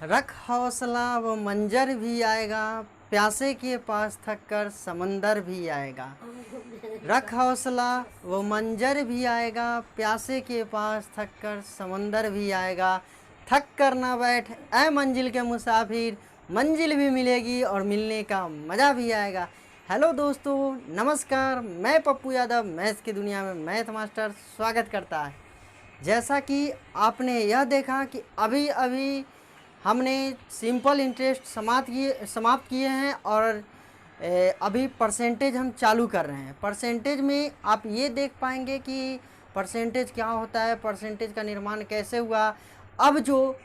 रख हौसला वो मंजर भी आएगा, प्यासे के पास थक कर समंदर भी आएगा। रख हौसला वो मंजर भी आएगा, प्यासे के पास थक कर समंदर भी आएगा। थक कर ना बैठ ऐ मंजिल के मुसाफिर, मंजिल भी मिलेगी और मिलने का मज़ा भी आएगा। हेलो दोस्तों, नमस्कार। मैं पप्पू यादव मैथ्स की दुनिया में मैथ मास्टर स्वागत करता है। जैसा कि आपने यह देखा कि अभी अभी हमने सिंपल इंटरेस्ट समाप्त किए हैं और अभी परसेंटेज हम चालू कर रहे हैं। परसेंटेज में आप ये देख पाएंगे कि परसेंटेज क्या होता है, परसेंटेज का निर्माण कैसे हुआ। अब जो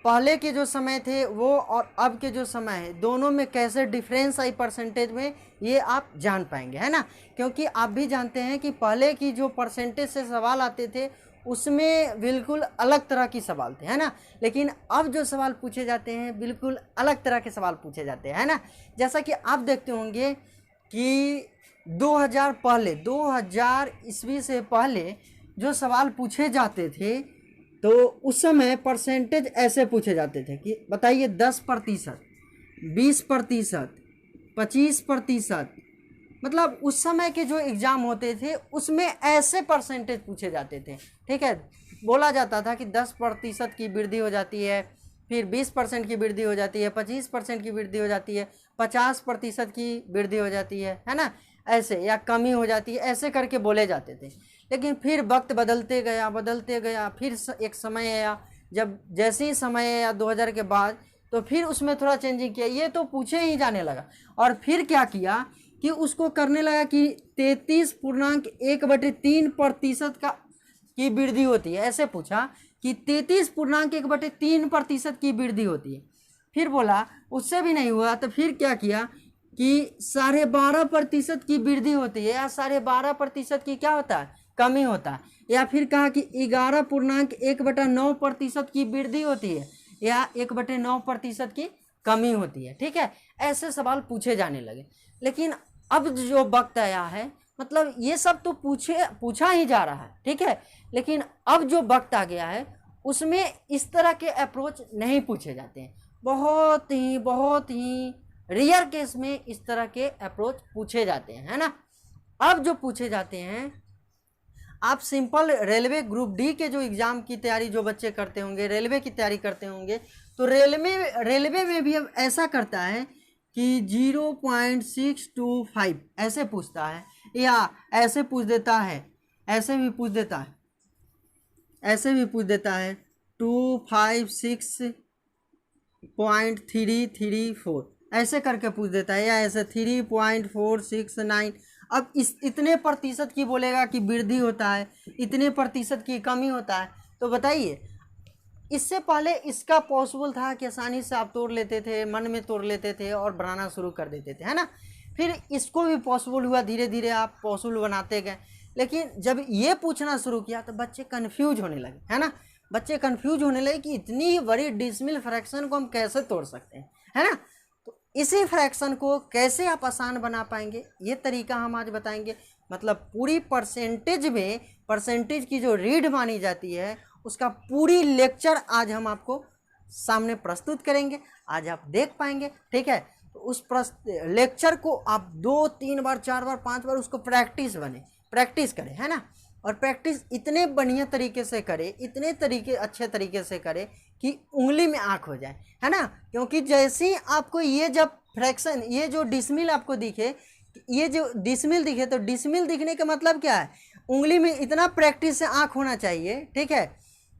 पहले के जो समय थे वो और अब के जो समय है दोनों में कैसे डिफरेंस आई परसेंटेज में, ये आप जान पाएंगे, है ना। क्योंकि आप भी जानते हैं कि पहले की जो परसेंटेज से सवाल आते थे उसमें बिल्कुल अलग तरह की सवाल थे, है ना। लेकिन अब जो सवाल पूछे जाते हैं बिल्कुल अलग तरह के सवाल पूछे जाते हैं, है ना। जैसा कि आप देखते होंगे कि 2000 ईस्वी से पहले जो सवाल पूछे जाते थे तो उस समय परसेंटेज ऐसे पूछे जाते थे कि बताइए 10%, 20%, 25%। मतलब उस समय के जो एग्ज़ाम होते थे उसमें ऐसे परसेंटेज पूछे जाते थे, ठीक है। बोला जाता था कि 10% की वृद्धि हो जाती है, फिर 20% की वृद्धि हो जाती है, 25% की वृद्धि हो जाती है, 50% की वृद्धि हो जाती है ना। ऐसे या कमी हो जाती है, ऐसे करके बोले जाते थे। लेकिन फिर वक्त बदलते गया, फिर एक समय आया जब जैसे ही समय आया 2000 के बाद, तो फिर उसमें थोड़ा चेंजिंग किया, ये तो पूछे ही जाने लगा। और फिर क्या किया कि उसको करने लगा कि 33.1/3% की वृद्धि होती है। ऐसे पूछा कि 33.1/3% की वृद्धि होती है। फिर बोला उससे भी नहीं हुआ तो फिर क्या किया कि 12.5% की वृद्धि होती है, या 12.5% की क्या होता है, कमी होता है। या फिर कहा कि 11.1/9% की वृद्धि होती है, या 1/9% की कमी होती है, ठीक है। ऐसे सवाल पूछे जाने लगे। लेकिन अब जो वक्त आया है, मतलब ये सब तो पूछा ही जा रहा है, ठीक है। लेकिन अब जो वक्त आ गया है उसमें इस तरह के अप्रोच नहीं पूछे जाते हैं। बहुत ही रेयर केस में इस तरह के अप्रोच पूछे जाते हैं, है ना। अब जो पूछे जाते हैं, आप सिंपल रेलवे ग्रुप डी के जो एग्ज़ाम की तैयारी जो बच्चे करते होंगे, रेलवे की तैयारी करते होंगे, तो रेलवे में भी अब ऐसा करता है कि 0.625 ऐसे पूछता है, या ऐसे पूछ देता है, ऐसे भी पूछ देता है, ऐसे भी पूछ देता है 256.334 ऐसे करके पूछ देता है, या ऐसे 3.469। अब इस इतने प्रतिशत की बोलेगा कि वृद्धि होता है, इतने प्रतिशत की कमी होता है। तो बताइए, इससे पहले इसका पॉसिबल था कि आसानी से आप तोड़ लेते थे, मन में तोड़ लेते थे और बनाना शुरू कर देते थे, है ना। फिर इसको भी पॉसिबल हुआ, धीरे धीरे आप पॉसिबल बनाते गए। लेकिन जब ये पूछना शुरू किया तो बच्चे कन्फ्यूज होने लगे, है ना। बच्चे कन्फ्यूज होने लगे कि इतनी बड़ी डिसिमल फ्रैक्शन को हम कैसे तोड़ सकते हैं, है ना। तो इसी फ्रैक्शन को कैसे आप आसान बना पाएंगे, ये तरीका हम आज बताएंगे। मतलब पूरी परसेंटेज में, परसेंटेज की जो रीड मानी जाती है उसका पूरी लेक्चर आज हम आपको सामने प्रस्तुत करेंगे, आज आप देख पाएंगे, ठीक है। तो उस लेक्चर को आप 2, 3 बार, 4 बार, 5 बार उसको प्रैक्टिस करें, है ना। और प्रैक्टिस इतने बढ़िया तरीके से करें, अच्छे तरीके से करें कि उंगली में आँख हो जाए, है ना। क्योंकि जैसे ही आपको ये जब फ्रैक्शन, ये जो डिसमिल आपको दिखे, ये जो डिसमिल दिखे, तो डिसमिल दिखने का मतलब क्या है, उंगली में इतना प्रैक्टिस से आँख होना चाहिए, ठीक है,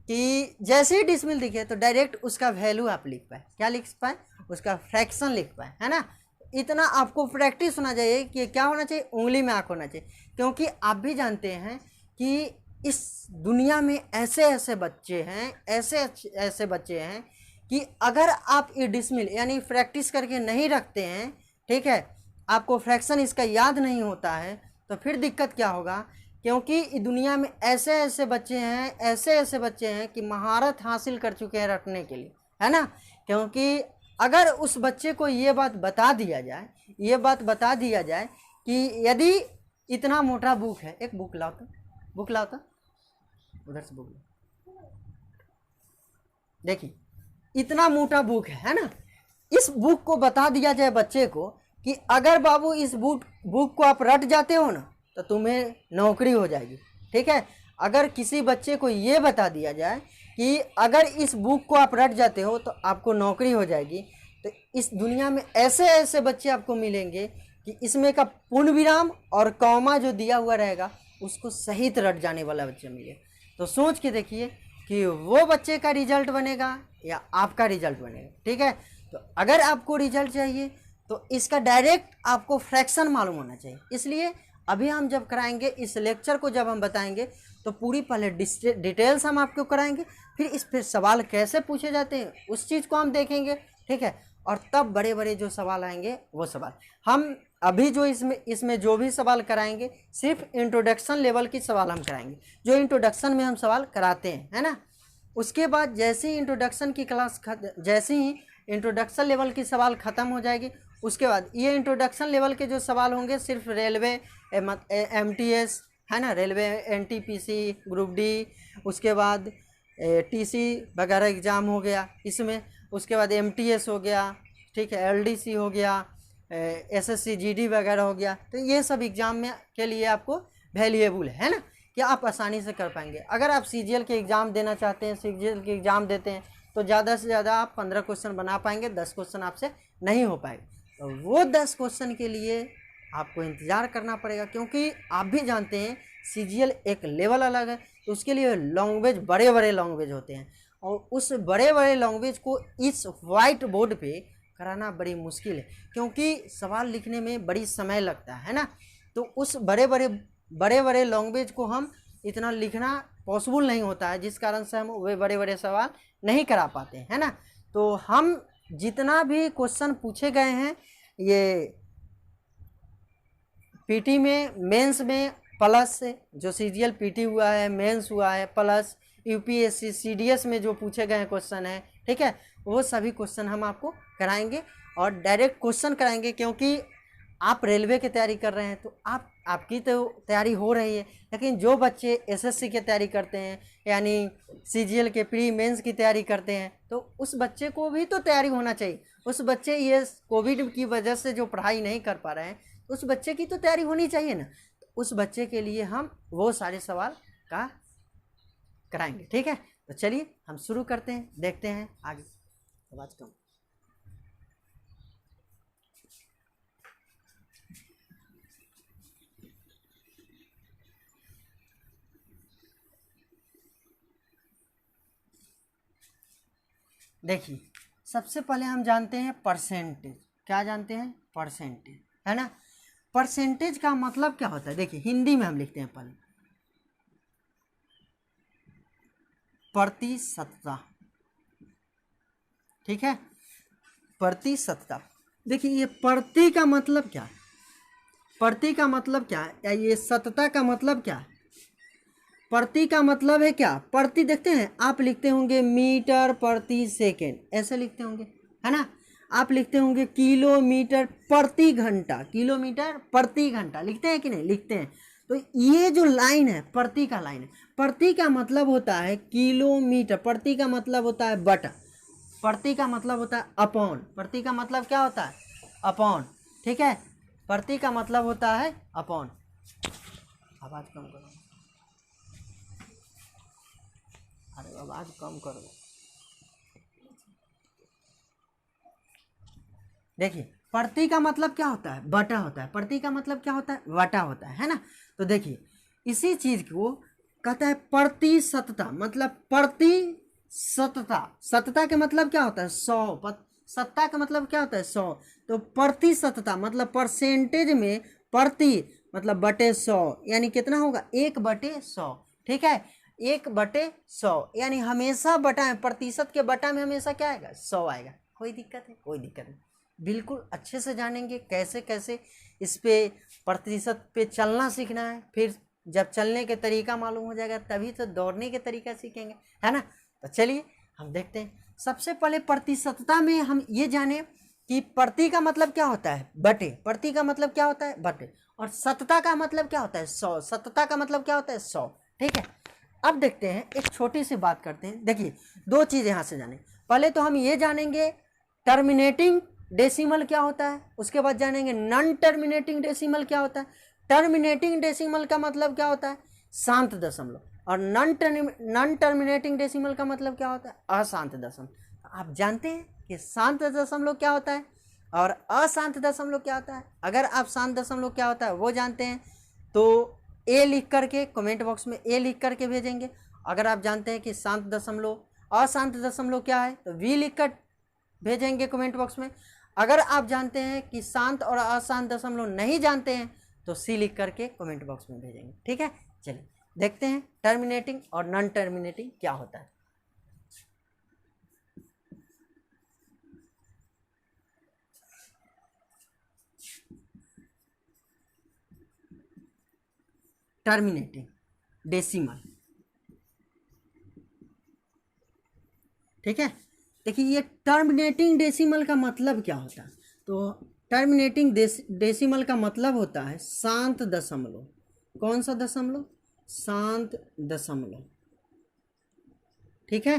कि जैसे ही डिसमिल दिखे तो डायरेक्ट उसका वैल्यू आप लिख पाए, क्या लिख पाए, उसका फ्रैक्शन लिख पाए, है ना। इतना आपको प्रैक्टिस होना चाहिए कि क्या होना चाहिए, उंगली में आँख होना चाहिए। क्योंकि आप भी जानते हैं कि इस दुनिया में ऐसे ऐसे बच्चे हैं कि अगर आप ये डिसमिल यानी प्रैक्टिस करके नहीं रखते हैं, ठीक है, आपको फ्रैक्शन इसका याद नहीं होता है, तो फिर दिक्कत क्या होगा। क्योंकि दुनिया में ऐसे ऐसे बच्चे हैं कि महारत हासिल कर चुके हैं रटने के लिए, है ना। क्योंकि अगर उस बच्चे को ये बात बता दिया जाए कि यदि इतना मोटा बुक है, एक बुक लाओ तो उधर से बुक लो, देखिए इतना मोटा बुक है ना। इस बुक को बता दिया जाए बच्चे को कि अगर बाबू इस बुक को आप रट जाते हो ना तो तुम्हें नौकरी हो जाएगी, ठीक है। अगर किसी बच्चे को ये बता दिया जाए कि अगर इस बुक को आप रट जाते हो तो आपको नौकरी हो जाएगी, तो इस दुनिया में ऐसे ऐसे बच्चे आपको मिलेंगे कि इसमें का पूर्ण विराम और कॉमा जो दिया हुआ रहेगा उसको सहित रट जाने वाला बच्चा मिले। तो सोच के देखिए कि वो बच्चे का रिजल्ट बनेगा या आपका रिजल्ट बनेगा, ठीक है। तो अगर आपको रिजल्ट चाहिए तो इसका डायरेक्ट आपको फ्रैक्शन मालूम होना चाहिए। इसलिए अभी हम जब कराएंगे इस लेक्चर को, जब हम बताएंगे तो पूरी पहले डिटेल्स हम आपको कराएंगे, फिर इस पर सवाल कैसे पूछे जाते हैं उस चीज़ को हम देखेंगे, ठीक है। और तब बड़े बड़े जो सवाल आएंगे वो सवाल हम अभी जो इसमें जो भी सवाल कराएंगे सिर्फ इंट्रोडक्शन लेवल की सवाल हम कराएंगे, जो इंट्रोडक्शन में हम सवाल कराते हैं, है ना। उसके बाद जैसे ही इंट्रोडक्शन की क्लास जैसे ही इंट्रोडक्शन लेवल की सवाल ख़त्म हो जाएगी, उसके बाद ये इंट्रोडक्शन लेवल के जो सवाल होंगे सिर्फ रेलवे MTS है ना, रेलवे NTPC ग्रुप डी, उसके बाद TC वगैरह एग्ज़ाम हो गया इसमें, उसके बाद MTS हो गया, ठीक है, LDC हो गया, SSC GD वगैरह हो गया। तो ये सब एग्ज़ाम में के लिए आपको वैल्यूएबल है ना, कि आप आसानी से कर पाएंगे। अगर आप CGL के एग्ज़ाम देना चाहते हैं, CGL के एग्ज़ाम देते हैं तो ज़्यादा से ज़्यादा आप 15 क्वेश्चन बना पाएंगे, 10 क्वेश्चन आपसे नहीं हो पाएगा। तो वो 10 क्वेश्चन के लिए आपको इंतज़ार करना पड़ेगा, क्योंकि आप भी जानते हैं CGL एक लेवल अलग है, तो उसके लिए लैंग्वेज बड़े बड़े लैंग्वेज होते हैं, और उस बड़े बड़े लैंग्वेज को इस वाइट बोर्ड पे कराना बड़ी मुश्किल है, क्योंकि सवाल लिखने में बड़ी समय लगता है ना। तो उस बड़े बड़े लैंग्वेज को हम इतना लिखना पॉसिबल नहीं होता है, जिस कारण से हम वे बड़े बड़े सवाल नहीं करा पाते हैं, है ना। तो हम जितना भी क्वेश्चन पूछे गए हैं ये PT में, मेंस में, प्लस जो CGL PT हुआ है, मेंस हुआ है, प्लस UPSC CDS में जो पूछे गए क्वेश्चन हैं, ठीक है, वो सभी क्वेश्चन हम आपको कराएंगे और डायरेक्ट क्वेश्चन कराएंगे। क्योंकि आप रेलवे की तैयारी कर रहे हैं तो आपकी तो तैयारी हो रही है, लेकिन जो बच्चे SSC की तैयारी करते हैं यानी CGL के प्री मेंस की तैयारी करते हैं, तो उस बच्चे को भी तो तैयारी होना चाहिए। उस बच्चे ये कोविड की वजह से जो पढ़ाई नहीं कर पा रहे हैं, उस बच्चे की तो तैयारी होनी चाहिए ना। तो उस बच्चे के लिए हम वो सारे सवाल का कराएंगे, ठीक है। तो चलिए हम शुरू करते हैं, देखते हैं आगे। आवाज़ कम। देखिए सबसे पहले हम जानते हैं परसेंटेज। क्या जानते हैं? परसेंटेज, है ना। परसेंटेज का मतलब क्या होता है? देखिए हिंदी में हम लिखते हैं पहले प्रतिशतता, ठीक है, प्रतिशतता। देखिए ये प्रति का मतलब क्या है, प्रति का मतलब क्या है, या ये सतता का मतलब क्या है? प्रति का मतलब है क्या? प्रति देखते हैं आप लिखते होंगे मीटर प्रति सेकेंड, ऐसे लिखते होंगे, है ना। आप लिखते होंगे किलोमीटर प्रति घंटा, किलोमीटर प्रति घंटा लिखते हैं कि नहीं? लिखते हैं। तो ये जो लाइन है प्रति का लाइन है। प्रति का मतलब होता है किलोमीटर, प्रति का मतलब होता है बटा, प्रति का मतलब होता है अपॉन, प्रति का मतलब क्या होता है? अपॉन, ठीक है, प्रति का मतलब होता है अपॉन। आवाज़ कम करो, अरे आवाज़ कम करो। देखिए प्रति का मतलब क्या होता है? बटा होता है। प्रति का मतलब क्या होता है? वटा होता है ना। तो देखिए इसी चीज को कहता है प्रतिशतता, मतलब प्रतिशतता। सतता का मतलब क्या होता है? 100। सत्ता का मतलब क्या होता है? 100। तो प्रतिशतता मतलब परसेंटेज में प्रति मतलब बटे 100, यानी कितना होगा? 1/100, ठीक है, 1/100, यानी हमेशा बटा है, प्रतिशत के बटा में हमेशा क्या आएगा? 100 आएगा। कोई दिक्कत है? कोई दिक्कत नहीं, बिल्कुल अच्छे से जानेंगे कैसे कैसे इस पे प्रतिशत पे चलना सीखना है। फिर जब चलने के तरीका मालूम हो जाएगा तभी तो दौड़ने के तरीका सीखेंगे, है ना। तो चलिए हम देखते हैं। सबसे पहले प्रतिशतता में हम ये जाने कि प्रति का मतलब क्या होता है? बटे। प्रति का मतलब क्या होता है? बटे। और सतता का मतलब क्या होता है? 100। सतता का मतलब क्या होता है? 100, ठीक है। अब देखते हैं, एक छोटी सी बात करते हैं। देखिए दो चीज़ यहाँ से जाने, पहले तो हम ये जानेंगे टर्मिनेटिंग डेसिमल क्या होता है, उसके बाद जानेंगे नॉन टर्मिनेटिंग डेसिमल क्या होता है। टर्मिनेटिंग डेसिमल का मतलब क्या होता है, शांत दशमलव, और नॉन टर्मिनेटिंग डेसिमल का मतलब क्या होता है, अशांत दशमलव। आप जानते हैं कि शांत दशमलव क्या होता है और अशांत दशमलव क्या होता है। अगर आप शांत दशमलव क्या होता है वो जानते हैं तो ए लिख करके कमेंट बॉक्स में ए लिख करके भेजेंगे। अगर आप जानते हैं कि शांत दशमलव अशांत दशमलव क्या है तो वी लिख कर भेजेंगे कमेंट बॉक्स में। अगर आप जानते हैं कि शांत और अशांत दशमलव नहीं जानते हैं तो सी लिख करके कमेंट बॉक्स में भेजेंगे। ठीक है, चलिए देखते हैं टर्मिनेटिंग और नॉन टर्मिनेटिंग क्या होता है। टर्मिनेटिंग डेसिमल, ठीक है। देखिए ये टर्मिनेटिंग डेसिमल का मतलब क्या होता है, तो टर्मिनेटिंग डेसिमल का मतलब होता है शांत दशमलव। कौन सा दशमलव, शांत दशमलव, ठीक है।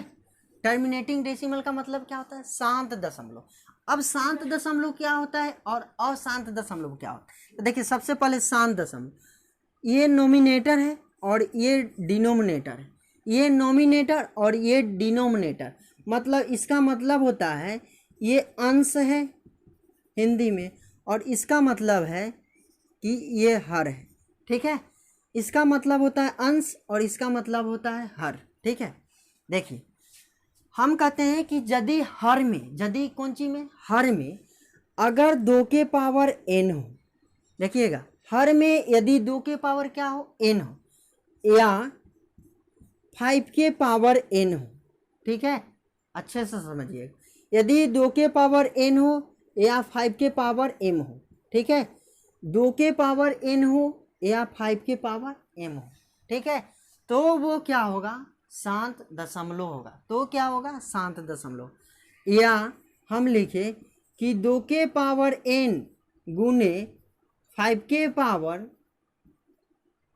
टर्मिनेटिंग डेसिमल का मतलब क्या होता है, शांत दशमलव। अब शांत दशमलव क्या होता है और अशांत दशमलव क्या होता है, तो देखिए सबसे पहले शांत दशमलव, ये नोमिनेटर है और ये डिनोमिनेटर है, ये नोमिनेटर और ये डिनोमिनेटर, मतलब इसका मतलब होता है ये अंश है हिंदी में और इसका मतलब है कि ये हर है, ठीक है। इसका मतलब होता है अंश और इसका मतलब होता है हर, ठीक है। देखिए हम कहते हैं कि यदि हर में, यदि कौन चीज में, हर में अगर 2 के पावर n हो, देखिएगा हर में यदि 2 के पावर क्या हो, n हो, या 5 के पावर n हो, ठीक है, अच्छे से समझिएगा। यदि 2 के पावर n हो या 5 के पावर m हो, ठीक है, 2 के पावर n हो या 5 के पावर m हो, ठीक है, तो वो क्या होगा, शांत दशमलव होगा। तो क्या होगा, शांत दशमलव। या हम लिखे कि 2 के पावर n गुने 5 के पावर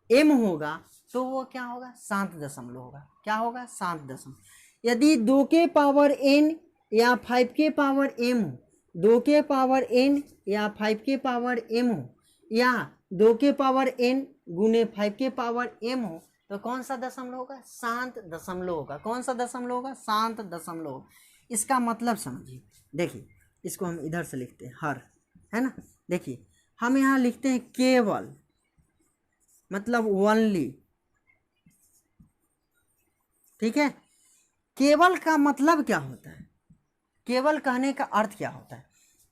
m होगा तो वो क्या होगा, शांत दशमलव होगा। क्या होगा, शांत दशमलव। यदि 2 के पावर n या 5 के पावर m हो, 2 के पावर n या 5 के पावर m हो, या 2 के पावर n गुने 5 के पावर m हो, तो कौन सा दशमलव होगा, शांत दशमलव होगा। कौन सा दशमलव होगा, शांत दशमलव। इसका मतलब समझिए, देखिए इसको हम इधर से लिखते हैं हर, है ना। देखिए हम यहाँ लिखते हैं केवल, मतलब ओनली, ठीक है। केवल का मतलब क्या होता है, केवल कहने का अर्थ क्या होता है,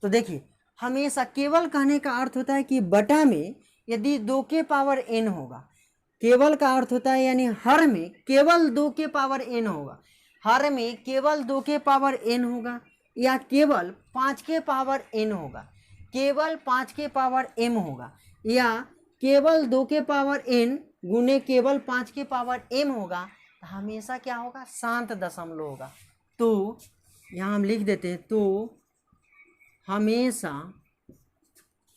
तो देखिए हमेशा केवल कहने का अर्थ होता है कि बटा में यदि 2 के पावर n होगा, केवल का अर्थ होता है यानी हर में केवल 2 के पावर n होगा, हर में केवल 2 के पावर n होगा, या केवल 5 के पावर n होगा, केवल 5 के पावर m होगा, या केवल 2 के पावर n गुने केवल 5 के पावर m होगा, तो हमेशा क्या होगा, शांत दशमलव होगा। तो यहाँ हम लिख देते हैं, तो हमेशा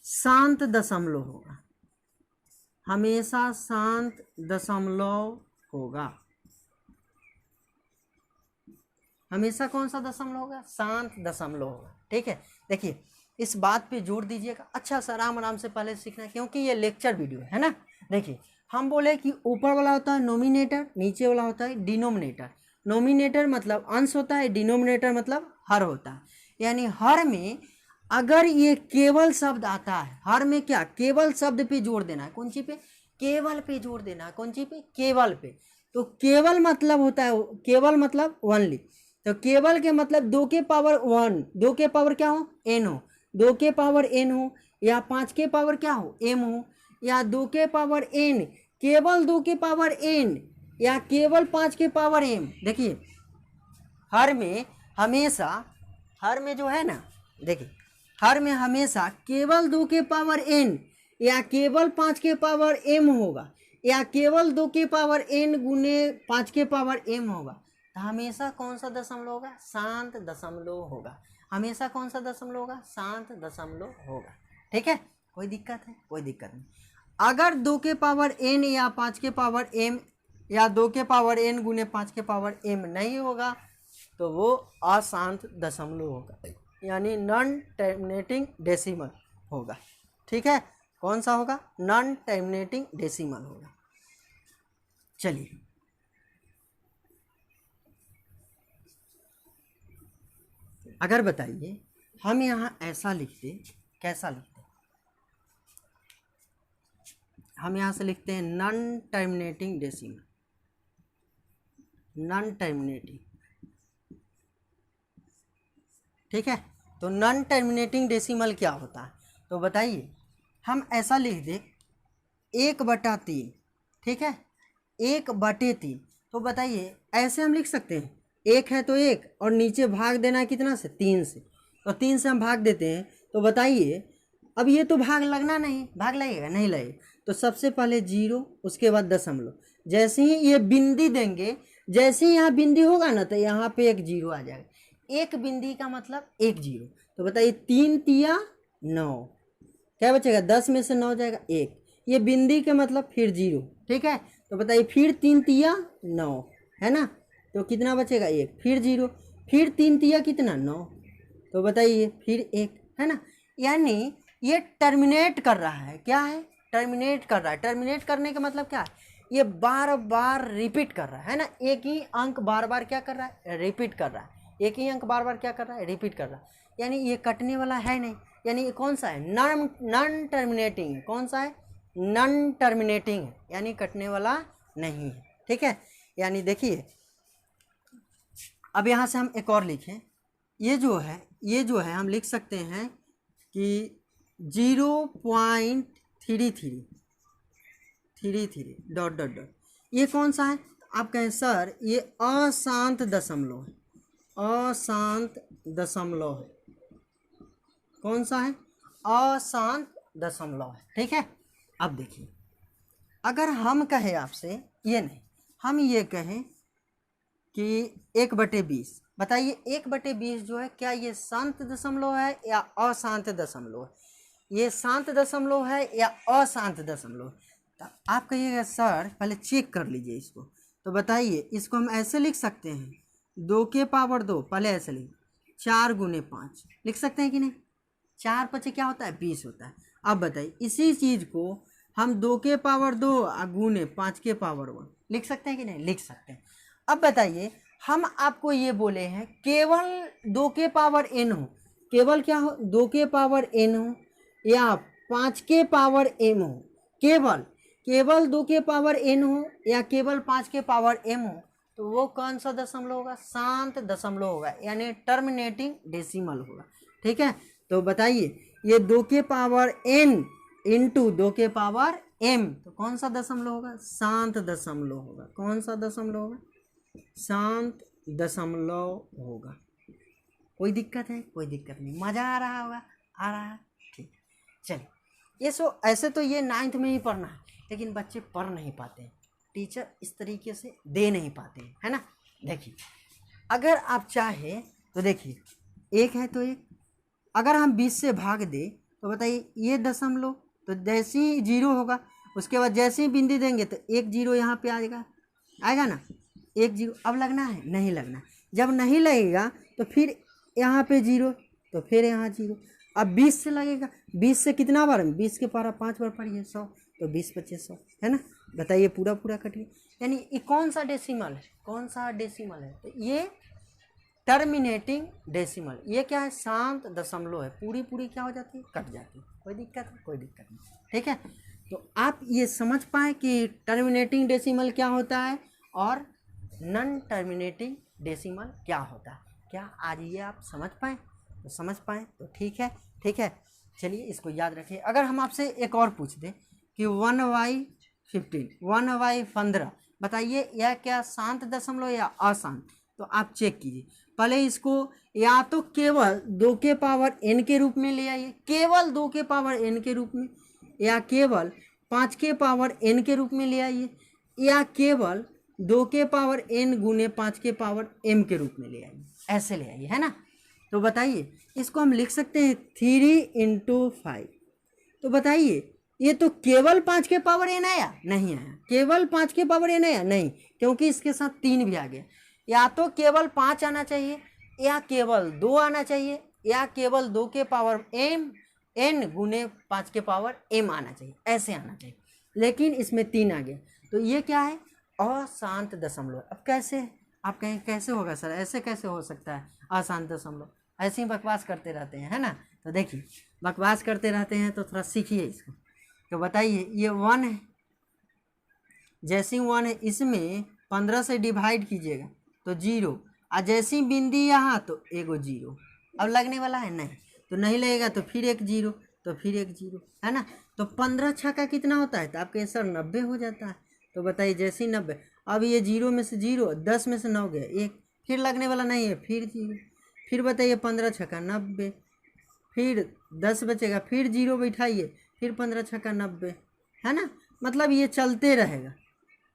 शांत दशमलव होगा, हमेशा शांत दशमलव होगा। हमेशा कौन सा दशमलव होगा, शांत दशमलव होगा, ठीक है। देखिए इस बात पे जोर दीजिएगा। अच्छा सर आराम आराम से पहले सीखना है क्योंकि ये लेक्चर वीडियो है ना। देखिए हम बोले कि ऊपर वाला होता है नोमिनेटर, नीचे वाला होता है डिनोमिनेटर। नोमिनेटर मतलब अंश होता है, डिनोमिनेटर मतलब हर होता है। यानी हर में अगर ये केवल शब्द आता है, हर में क्या, केवल शब्द पे जोर देना है, कौन सी पे, केवल पे जोर देना है, कौन सी पे, केवल पे। तो केवल मतलब होता है, केवल मतलब ओनली, तो केवल के मतलब 2 के पावर 1, 2 के पावर क्या हो, n हो, 2 के पावर n हो, या 5 के पावर क्या हो, m हो, या 2 के पावर n, केवल 2 के पावर n, या केवल 5 के पावर m। देखिए हर में हमेशा, हर में जो है ना, देखिए हर में हमेशा केवल 2 के पावर n या केवल 5 के पावर m होगा, या केवल 2 के पावर n गुने 5 के पावर m होगा, तो हमेशा कौन सा दशमलव होगा, शांत दशमलव होगा। हमेशा कौन सा दशमलव होगा, शांत दशमलव होगा, ठीक है। कोई दिक्कत है, कोई दिक्कत नहीं। अगर 2 के पावर n या 5 के पावर m या 2 के पावर n गुने 5 के पावर m नहीं होगा तो वो अशांत दशमलव होगा, यानी नॉन टर्मिनेटिंग डेसिमल होगा। ठीक है, कौन सा होगा? नॉन टर्मिनेटिंग डेसिमल होगा। चलिए अगर बताइए हम यहाँ ऐसा लिखते, कैसा लिखते? हम यहाँ से लिखते हैं non terminating decimal, non terminating. ठीक है, तो नॉन टर्मिनेटिंग डेसिमल क्या होता है? तो बताइए हम ऐसा लिख दे 1/3। ठीक है, 1/3। तो बताइए ऐसे हम लिख सकते हैं, 1 है तो 1 और नीचे भाग देना है कितना से? 3 से। तो 3 से हम भाग देते हैं। तो बताइए अब ये तो भाग लगना नहीं, भाग लगेगा? नहीं लगेगा। तो सबसे पहले 0, उसके बाद दशमलव। जैसे ही ये बिंदी देंगे, जैसे ही यहाँ बिंदी होगा ना तो यहाँ पे एक 0 आ जाएगा। एक बिंदी का मतलब एक 0। तो बताइए 3 तिया 9, क्या बचेगा? 10 में से 9 जाएगा 1। ये बिंदी के मतलब फिर 0। ठीक है, तो बताइए फिर 3 तिया 9 है ना, तो कितना बचेगा? 1। फिर 0, फिर 3 तिया कितना? 9। तो बताइए फिर 1 है ना, यानी ये टर्मिनेट कर रहा है। क्या है? टर्मिनेट कर रहा है। टर्मिनेट करने का मतलब क्या है? ये बार बार रिपीट कर रहा है ना, एक ही अंक बार बार क्या कर रहा है? रिपीट कर रहा है। एक ही अंक बार बार क्या कर रहा है? रिपीट कर रहा है, यानी ये कटने वाला है नहीं। यानी ये कौन सा है? नॉन टर्मिनेटिंग है। कौन सा है? नॉन टर्मिनेटिंग है, यानी कटने वाला नहीं है। ठीक है, यानी देखिए अब यहाँ से हम एक और लिखें। ये जो है हम लिख सकते हैं कि 0.33 डॉट डॉट डॉट। ये कौन सा है? आप कहें सर ये अशांत दशमलव है, अशांत दशमलव है। कौन सा है? अशांत दशमलव है। ठीक है, अब देखिए अगर हम कहें आपसे, ये नहीं, हम ये कहें कि 1/20, बताइए 1/20 जो है क्या ये शांत दशमलव है या अशांत दशमलव है? ये शांत दशमलव है या अशांत दशमलव? तो आप कहिएगा सर पहले चेक कर लीजिए इसको। तो बताइए इसको हम ऐसे लिख सकते हैं 2 के पावर 2, पहले ऐसे लिख 4 गुने 5 लिख सकते हैं कि नहीं? 4 पचे क्या होता है? 20 होता है। अब बताइए इसी चीज़ को हम 2 के पावर 2 गुने 5 के पावर 1 लिख सकते हैं कि नहीं? लिख सकते हैं। अब बताइए हम आपको ये बोले हैं केवल 2 के पावर n हो, केवल क्या हो? 2 के पावर n हो या 5 के पावर m हो, केवल 2 के पावर n हो या केवल 5 के पावर m हो, तो वो कौन सा दशमलव होगा? शांत दशमलव होगा, यानी टर्मिनेटिंग डेसिमल होगा। ठीक है, तो बताइए ये 2 के पावर n इंटू 2 के पावर m, तो कौन सा दशमलव होगा? शांत दशमलव होगा। कौन सा दशमलव होगा? शांत दशमलव होगा। कोई दिक्कत है? कोई दिक्कत नहीं, मज़ा आ रहा होगा? आ रहा है। ठीक, चलिए ये ऐसे तो ये 9th में ही पढ़ना है, लेकिन बच्चे पढ़ नहीं पाते हैं, टीचर इस तरीके से दे नहीं पाते हैं, है ना। देखिए अगर आप चाहे तो देखिए 1 है तो 1, अगर हम 20 से भाग दे तो बताइए ये दशमलव, तो जैसे ही 0 होगा उसके बाद जैसे ही बिंदी देंगे तो 1 0 यहाँ पे आएगा ना, 1 0। अब लगना है? नहीं लगना। जब नहीं लगेगा तो फिर यहाँ पे 0, तो फिर यहाँ 0। अब 20 से लगेगा, 20 से कितना बार? 20 के पारा 5 बार पढ़िए 100, तो 20 25 100 है ना। बताइए पूरा कटिए, यानी ये कौन सा डेसिमल है? कौन सा डेसिमल है? तो ये टर्मिनेटिंग डेसिमल। ये क्या है? शांत दशमलव है, पूरी क्या हो जाती है? कट जाती है। कोई दिक्कत है? कोई दिक्कत नहीं। ठीक है, तो आप ये समझ पाए कि टर्मिनेटिंग डेसिमल क्या होता है और नॉन टर्मिनेटिंग डेसिमल क्या होता है। क्या आज ये आप समझ पाए? तो समझ पाए तो ठीक है। ठीक है, चलिए इसको याद रखिए। अगर हम आपसे एक और पूछ दें कि 1/15, 1/15, बताइए यह क्या शांत दशमलव या अशांत? तो आप चेक कीजिए। पहले इसको या तो केवल 2 के पावर n के रूप में ले आइए, केवल 2 के पावर n के रूप में, या केवल 5 के पावर n के रूप में ले आइए, या केवल 2 के पावर n गुने 5 के पावर m के रूप में ले आइए। ऐसे ले आइए, है ना। तो बताइए इसको हम लिख सकते हैं 3 × 5। तो बताइए ये तो केवल 5 के पावर n आया, नहीं आया। केवल 5 के पावर n आया, नहीं, क्योंकि इसके साथ 3 भी आ गया। या तो केवल 5 आना चाहिए, या केवल 2 आना चाहिए, या केवल 2 के पावर n गुने 5 के पावर m आना चाहिए, ऐसे आना चाहिए। लेकिन इसमें 3 आ गया, तो ये क्या है, अशांत दशमलव। अब कैसे, आप कहें कैसे होगा सर, ऐसे कैसे हो सकता है अशांत दशमलव, ऐसे ही बकवास करते रहते हैं, है ना। तो देखिए, बकवास करते रहते हैं तो थोड़ा सीखिए इसको। तो बताइए, ये 1 है, जैसी 1 है, इसमें 15 से डिवाइड कीजिएगा तो 0, और जैसी बिंदी यहाँ तो एगो 0। अब लगने वाला है नहीं, तो नहीं लगेगा तो फिर एक 0, तो फिर एक 0, है ना। तो 15 छक्का कितना होता है, तो आपके सर 90 हो जाता है। तो बताइए, जैसे ही 90, अब ये 0 में से 0, 10 में से 9 गया 1, फिर लगने वाला नहीं है, फिर 0, फिर बताइए 15 छक्का 90, फिर 10 बचेगा, फिर 0 बैठाइए, फिर 15 छक्का 90, है ना। मतलब ये चलते रहेगा,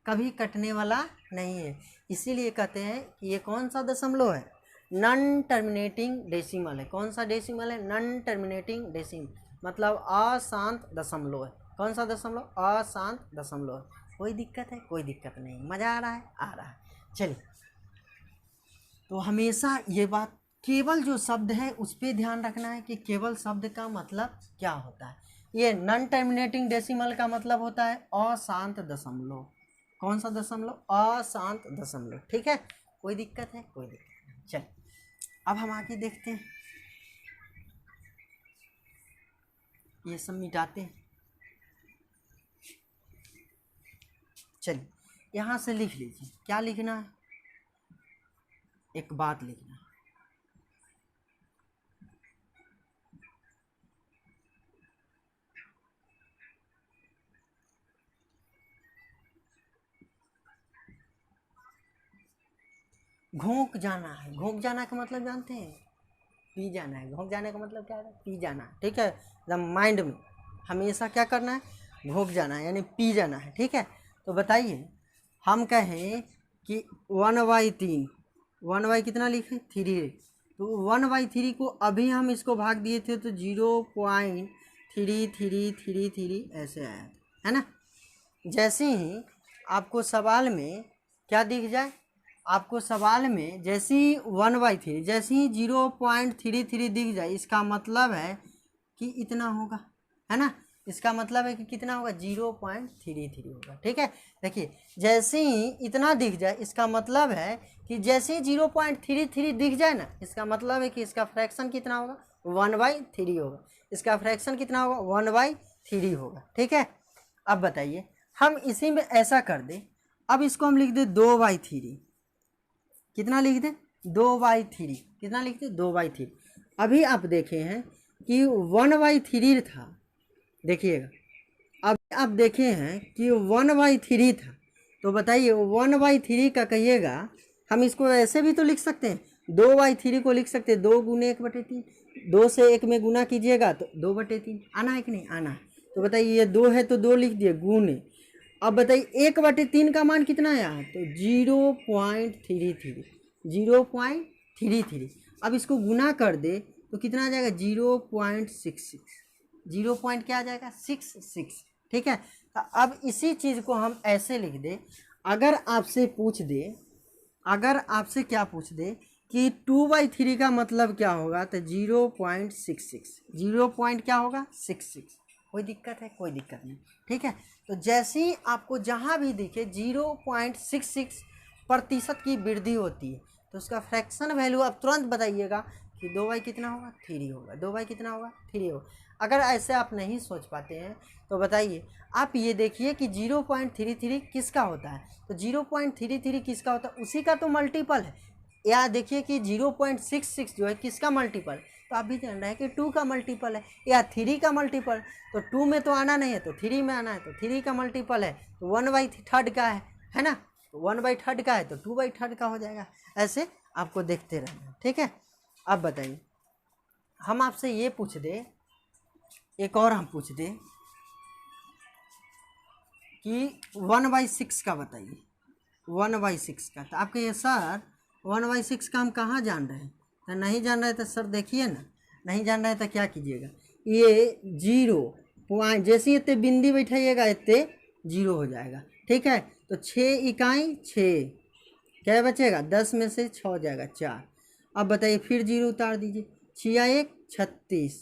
कभी कटने वाला नहीं है। इसीलिए कहते हैं कि ये कौन सा दशमलव है, नॉन टर्मिनेटिंग डेसिमल है। कौन सा डेसिमल है, नॉन टर्मिनेटिंग डेसिमल, मतलब अशांत दशमलव है। कौन सा दशमलव, अशांत दशमलव है। कोई दिक्कत है, कोई दिक्कत नहीं, मज़ा आ रहा है, आ रहा है। चलिए, तो हमेशा ये बात, केवल जो शब्द है उस पर ध्यान रखना है कि केवल शब्द का मतलब क्या होता है। ये नॉन टर्मिनेटिंग डेसिमल का मतलब होता है अशांत दशमलव। कौन सा दशमलव, अशांत दशमलव, ठीक है। कोई दिक्कत है, कोई दिक्कत नहीं। चल, अब हम आगे देखते हैं, ये सब मिटाते हैं। चलिए, यहाँ से लिख लीजिए, क्या लिखना है, एक बात लिखना है। घोंक जाना है। घोंक जाना का मतलब जानते हैं, पी जाना है। घोंक जाने का मतलब क्या है, पी जाना है, ठीक है। एकदम माइंड में हमेशा क्या करना है, घोंक जाना है, यानी पी जाना है, ठीक है। तो बताइए, हम कहें कि 1/3, 1/, कितना लिखे, 3। तो 1/3 को अभी हम इसको भाग दिए थे तो 0.3333 ऐसे आया था, है ना। जैसे ही आपको सवाल में क्या दिख जाए, आपको सवाल में जैसे ही 1/3, जैसे ही 0.33 दिख जाए, इसका मतलब है कि इतना होगा, है ना। इसका मतलब है कि कितना होगा, 0.33 होगा, ठीक है। देखिए, जैसे ही इतना दिख जाए, इसका मतलब है कि जैसे ही 0.33 दिख जाए ना, इसका मतलब है कि इसका फ्रैक्शन कितना होगा, 1/3 होगा। इसका फ्रैक्शन कितना होगा, 1/3 होगा, ठीक है। अब बताइए, हम इसी में ऐसा कर दें, अब इसको हम लिख दें 2/3। कितना लिख दें, 2/3। कितना लिख दें, 2/3। अभी आप देखे हैं कि 1/3 था, देखिएगा, अब आप देखे हैं कि 1/3 था। तो बताइए, 1/3 का कहिएगा, हम इसको ऐसे भी तो लिख सकते हैं, 2/3 को लिख सकते हैं 2 गुने 1/3। 2 से 1 में गुना कीजिएगा तो 2/3 आना है कि नहीं, आना है। तो बताइए, ये 2 है तो 2 लिख दिए गुने। अब बताइए 1/3 का मान कितना आया है, तो 0.33, 0.33। अब इसको गुना कर दे तो कितना आ जाएगा, 0.66, 0 पॉइंट क्या आ जाएगा, 66, ठीक है। तो अब इसी चीज़ को हम ऐसे लिख दे, अगर आपसे पूछ दे, अगर आपसे क्या पूछ दे कि 2/3 का मतलब क्या होगा, तो 0.66, 0 पॉइंट क्या होगा, 66। कोई दिक्कत है, कोई दिक्कत नहीं, ठीक है। तो जैसे ही आपको जहाँ भी दिखे 0.66% की वृद्धि होती है, तो उसका फ्रैक्शन वैल्यू आप तुरंत बताइएगा कि 2/, कितना होगा, 3 होगा। 2/, कितना होगा, 3 होगा। अगर ऐसे आप नहीं सोच पाते हैं तो बताइए, आप ये देखिए कि 0.33 किसका होता है, तो 0.33 किसका होता है, उसी का तो मल्टीपल है। या देखिए कि 0.66 जो है किसका मल्टीपल, तो आप भी जान रहे हैं कि 2 का मल्टीपल है, या 3 का मल्टीपल। तो 2 में तो आना नहीं है, तो 3 में आना है, तो 3 का मल्टीपल है, तो 1/3 का है ना। तो 1/3 का है तो 2/3 का हो जाएगा। ऐसे आपको देखते रहना, ठीक है। अब बताइए, हम आपसे ये पूछ दे, एक और हम पूछ दें कि 1/6 का बताइए, 1/6 का। तो आपके ये सर 1/6 का हम कहाँ जान रहे हैं, तो नहीं जान रहे तो सर देखिए ना, नहीं जान रहे तो क्या कीजिएगा, ये पॉइंट जैसे इतने बिंदी बैठाइएगा इतने जीरो हो जाएगा। ठीक है, तो 6 इकाई 6, क्या बचेगा 10 में से 6 जाएगा 4। अब बताइए फिर जीरो उतार दीजिए, 6 1 36,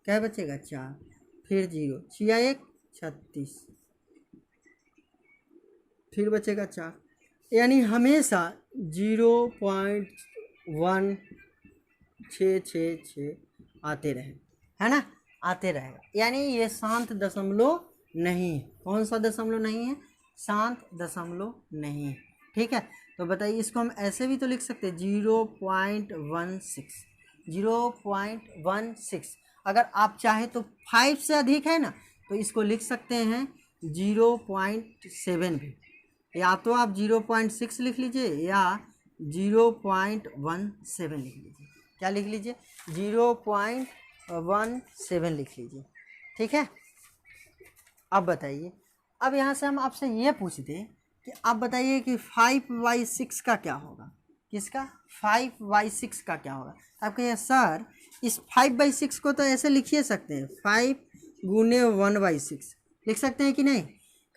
क्या बचेगा 4, फिर जीरो, 6 1 36, फिर बचेगा 4। यानी हमेशा 0.1666 आते रहे, है ना, आते रहेगा। यानी ये शांत दशमलव नहीं है। कौन सा दशमलव नहीं है? शांत दशमलव नहीं है। ठीक है, तो बताइए इसको हम ऐसे भी तो लिख सकते हैं 0.16, 0.16। अगर आप चाहे तो 5 से अधिक है ना, तो इसको लिख सकते हैं 0.7 भी। या तो आप 0.6 लिख लीजिए या 0.17 लिख लीजिए। क्या लिख लीजिए? 0.17 लिख लीजिए। ठीक है, अब बताइए, अब यहाँ से हम आपसे ये पूछ दें कि आप बताइए कि 5/6 का क्या होगा? किसका? 5/6 का क्या होगा? आप कहिए सर इस 5/6 को तो ऐसे लिखिए सकते हैं, 5 गुने 1/6 लिख सकते हैं कि नहीं?